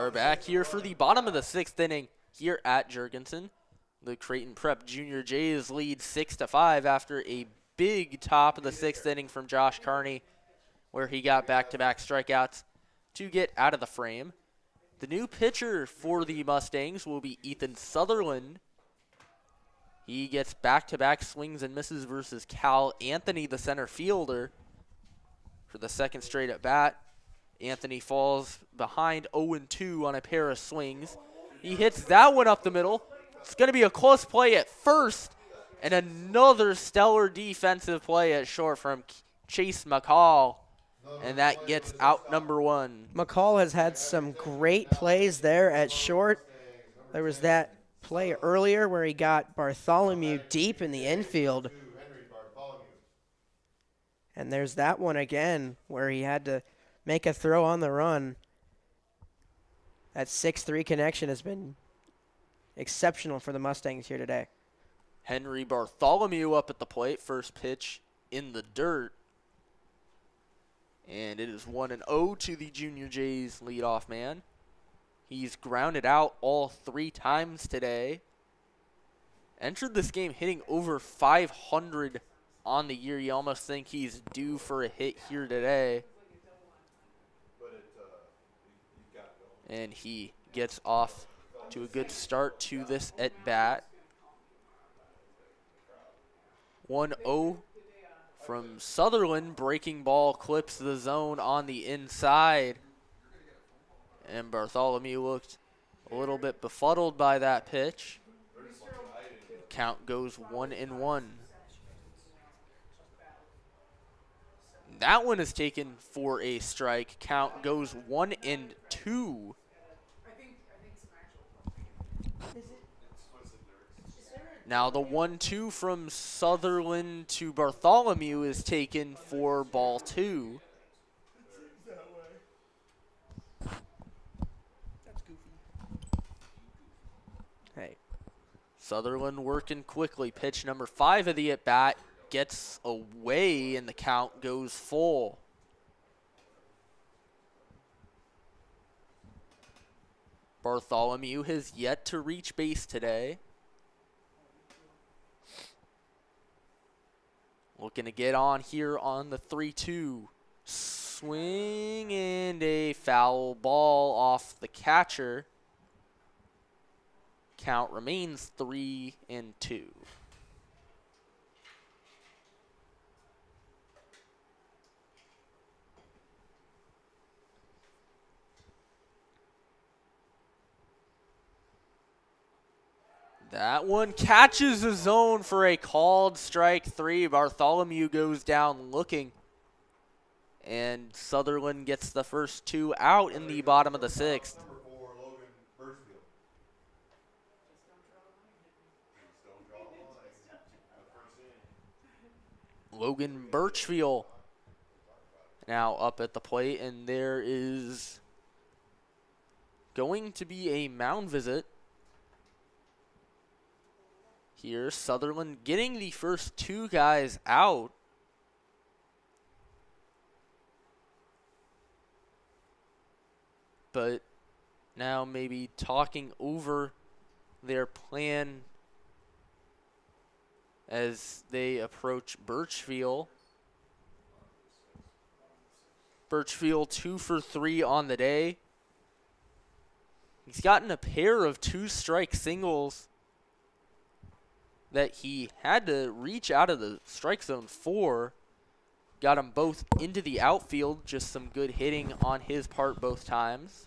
are back here for the bottom of the 6th inning here at Jurgensen. The Creighton Prep Junior Jays lead 6-5 after a big top of the 6th inning from Josh Carney, where he got back-to-back strikeouts to get out of the frame. The new pitcher for the Mustangs will be Ethan Sutherland. He gets back-to-back swings and misses versus Cal Anthony, the center fielder, for the second straight at bat. Anthony falls behind 0-2 on a pair of swings. He hits that one up the middle. It's going to be a close play at first, and another stellar defensive play at short from Chase McCall, and that gets out number 1. McCall has had some great plays there at short. There was that play earlier where he got Bartholomew deep in the infield. And there's that one again where he had to make a throw on the run. That 6-3 connection has been exceptional for the Mustangs here today. Henry Bartholomew up at the plate. First pitch in the dirt. And it is 1-0 to the Junior Jays leadoff man. He's grounded out all 3 times today. Entered this game hitting over 500 on the year. You almost think he's due for a hit here today. And he gets off to a good start to this at-bat. 1-0 from Sutherland. Breaking ball clips the zone on the inside. And Bartholomew looked a little bit befuddled by that pitch. Count goes 1-1. That one is taken for a strike. Count goes 1-2. Now the 1-2 from Sutherland to Bartholomew is taken for ball 2. Hey. Sutherland working quickly. Pitch number 5 of the at-bat gets away, and the count goes full. Bartholomew has yet to reach base today. Looking to get on here on the 3-2. Swing and a foul ball off the catcher. Count remains 3-2. That one catches the zone for a called strike 3. Bartholomew goes down looking. And Sutherland gets the first 2 out in the bottom of the 6th. Logan Birchfield now up at the plate, and there is going to be a mound visit. Here, Sutherland getting the first 2 guys out. But now maybe talking over their plan as they approach Birchfield. Birchfield 2 for 3 on the day. He's gotten a pair of 2-strike singles that he had to reach out of the strike zone for. Got them both into the outfield. Just some good hitting on his part both times.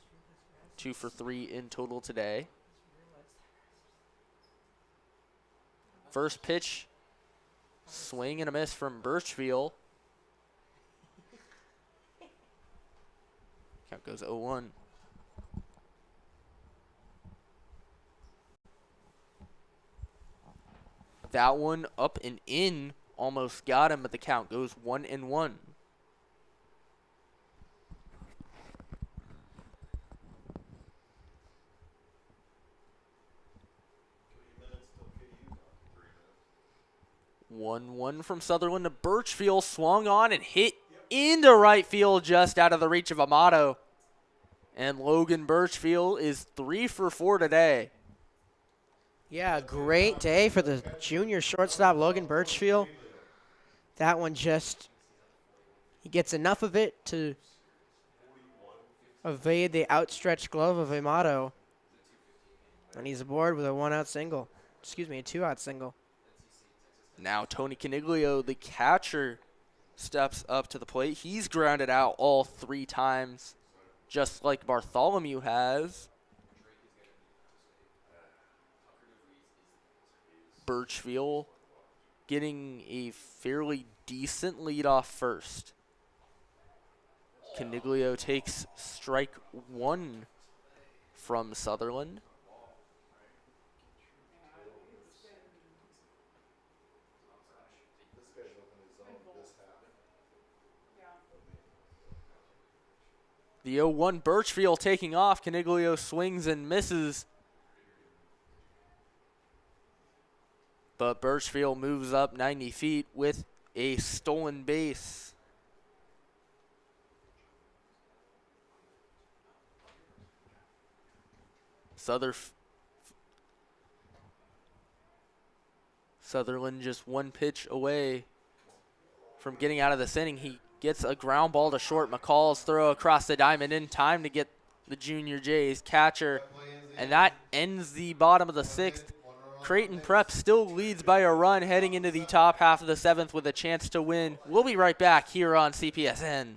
2 for 3 in total today. First pitch, swing and a miss from Birchfield. Count goes 0-1. That one up and in, almost got him, but the count goes 1-1. One from Sutherland to Birchfield, swung on and hit into right field just out of the reach of Amato. And Logan Birchfield is 3 for 4 today. Yeah, great day for the junior shortstop, Logan Birchfield. That one just, he gets enough of it to evade the outstretched glove of Amato. And he's aboard with a 1-out single. Excuse me, a 2-out single. Now Tony Caniglio, the catcher, steps up to the plate. He's grounded out all 3 times, just like Bartholomew has. Birchfield getting a fairly decent lead off first. Caniglio takes strike 1 from Sutherland. The 0-1 Birchfield taking off. Caniglio swings and misses. But Birchfield moves up 90 feet with a stolen base. Sutherland just 1 pitch away from getting out of this inning. He gets a ground ball to short. McCall's throw across the diamond in time to get the Junior Jays catcher. And that ends the bottom of the 6th. Creighton Prep still leads by a run heading into the top half of the 7th with a chance to win. We'll be right back here on CPSN.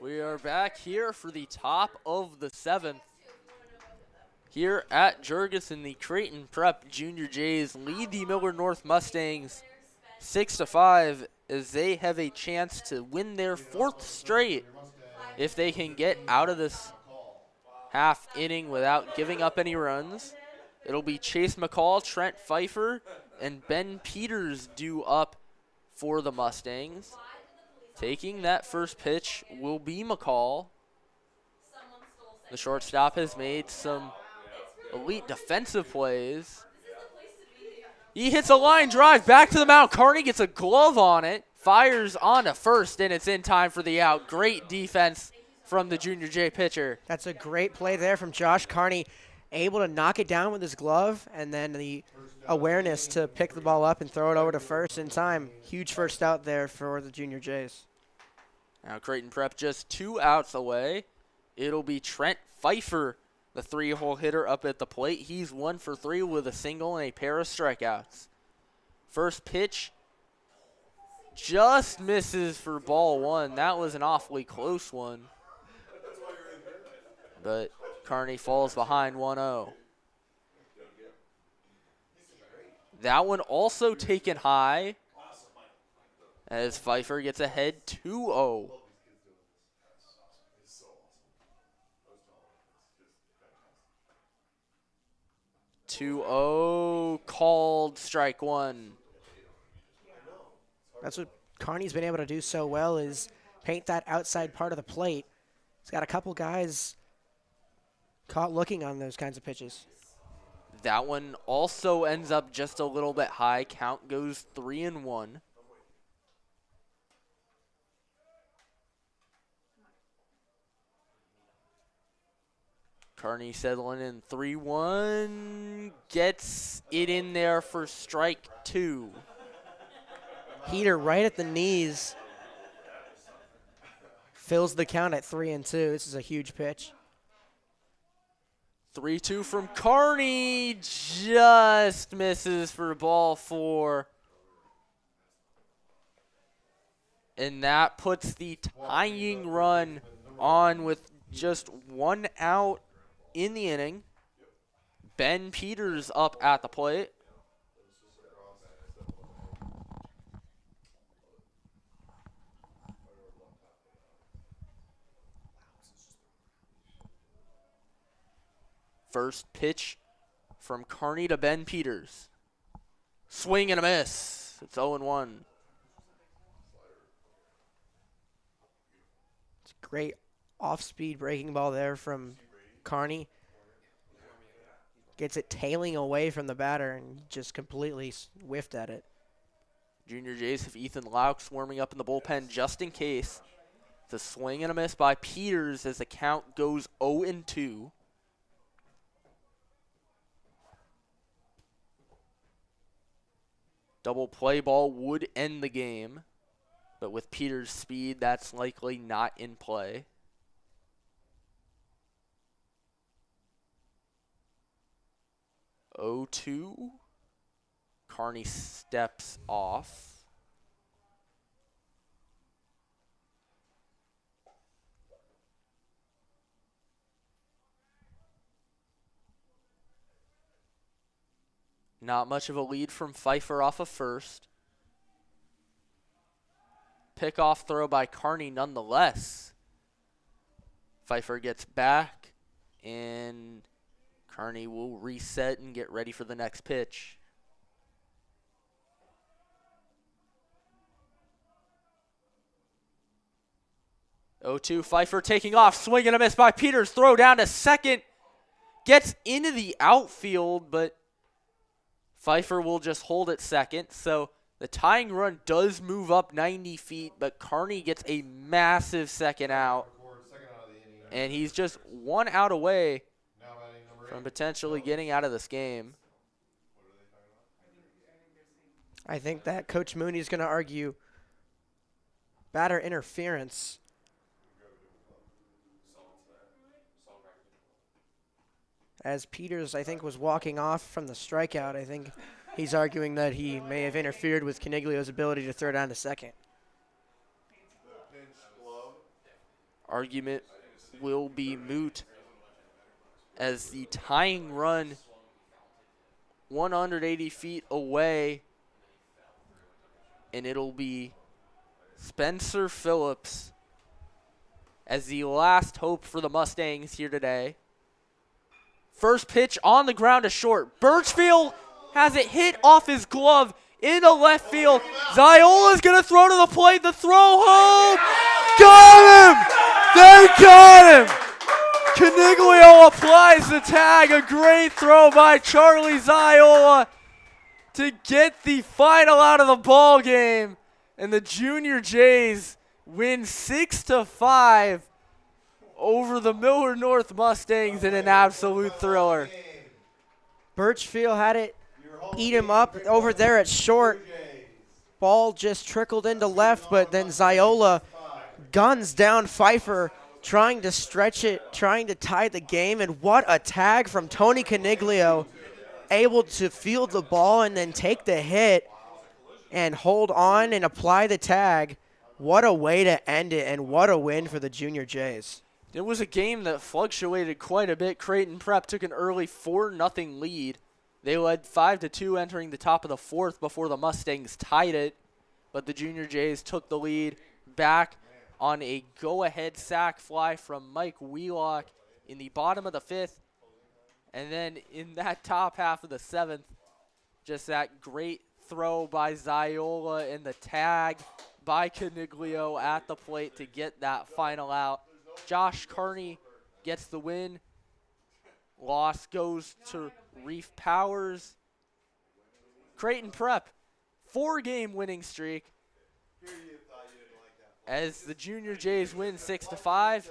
We are back here for the top of the 7th. Here at Jurgensen, the Creighton Prep Junior Jays lead the Millard North Mustangs 6-5 as they have a chance to win their 4th straight if they can get out of this half inning without giving up any runs. It'll be Chase McCall, Trent Pfeiffer, and Ben Peters due up for the Mustangs. Taking that first pitch will be McCall. The shortstop has made some elite defensive plays. He hits a line drive back to the mound. Carney gets a glove on it, fires on to first, and it's in time for the out. Great defense from the Junior J pitcher. That's a great play there from Josh Carney, able to knock it down with his glove, and then the awareness to pick the ball up and throw it over to first in time. Huge first out there for the Junior Jays. Now Creighton Prep just 2 outs away. It'll be Trent Pfeiffer, the 3-hole hitter, up at the plate. He's 1 for 3 with a single and a pair of strikeouts. First pitch just misses for ball 1. That was an awfully close one. But Carney falls behind 1-0. That one also taken high as Pfeiffer gets ahead 2-0. 2-0 called strike one. That's what Carney's been able to do so well, is paint that outside part of the plate. He's got a couple guys caught looking on those kinds of pitches. That one also ends up just a little bit high. Count goes 3-1. Carney settling in 3-1. Gets it in there for strike two. Heater right at the knees. Fills the count at 3-2. This is a huge pitch. 3-2 from Carney. Just misses for ball four. And that puts the tying run on with just 1 out in the inning. Ben Peters up at the plate. First pitch from Carney to Ben Peters. Swing and a miss. It's 0-1. It's a great off-speed breaking ball there from Carney. Gets it tailing away from the batter and just completely whiffed at it. Junior Jays have Ethan Laux warming up in the bullpen just in case. It's a swing and a miss by Peters as the count goes 0-2. Double play ball would end the game, but with Peters' speed, that's likely not in play. 0-2. Carney steps off. Not much of a lead from Pfeiffer off of first. Pickoff throw by Carney nonetheless. Pfeiffer gets back, and Carney will reset and get ready for the next pitch. Oh, 0-2, Pfeiffer taking off, swing and a miss by Peters. Throw down to second. Gets into the outfield, but Pfeiffer will just hold at second. So the tying run does move up 90 feet, but Carney gets a massive second out. And he's just 1 out away from potentially getting out of this game. I think that Coach Mooney's going to argue batter interference. As Peters, I think, was walking off from the strikeout, I think he's arguing that he may have interfered with Caniglio's ability to throw down to second. Argument will be moot as the tying run 180 feet away, and it'll be Spencer Phillips as the last hope for the Mustangs here today. First pitch on the ground to short. Birchfield has it hit off his glove into left field. Ziola's going to throw to the plate. The throw home. Got him! They got him! Caniglio applies the tag. A great throw by Charlie Ziola to get the final out of the ball game. And the Junior Jays win 6-5 over the Millard North Mustangs in an absolute thriller. Birchfield had it eat him up over there at short. Ball just trickled into left, but then Ziola guns down Pfeiffer, trying to stretch it, trying to tie the game. And what a tag from Tony Caniglio, able to field the ball and then take the hit and hold on and apply the tag. What a way to end it, and what a win for the Junior Jays. It was a game that fluctuated quite a bit. Creighton Prep took an early 4-0 lead. They led 5-2 entering the top of the fourth before the Mustangs tied it. But but the Junior Jays took the lead back on a go-ahead sack fly from Mike Wheelock in the bottom of the 5th. And then in that top half of the 7th, just that great throw by Ziola and the tag by Caniglio at the plate to get that final out. Josh Carney gets the win. Loss goes to Reef Powers. Creighton Prep, 4-game winning streak as the Junior Jays win 6-5.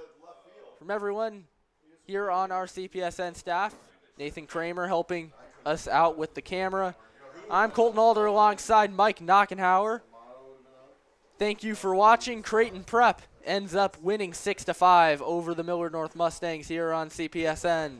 From everyone here on our CPSN staff, Nathan Kramer helping us out with the camera. I'm Colton Alder alongside Mike Knockenhauer. Thank you for watching. Creighton Prep ends up winning 6-5 over the Millard North Mustangs here on CPSN.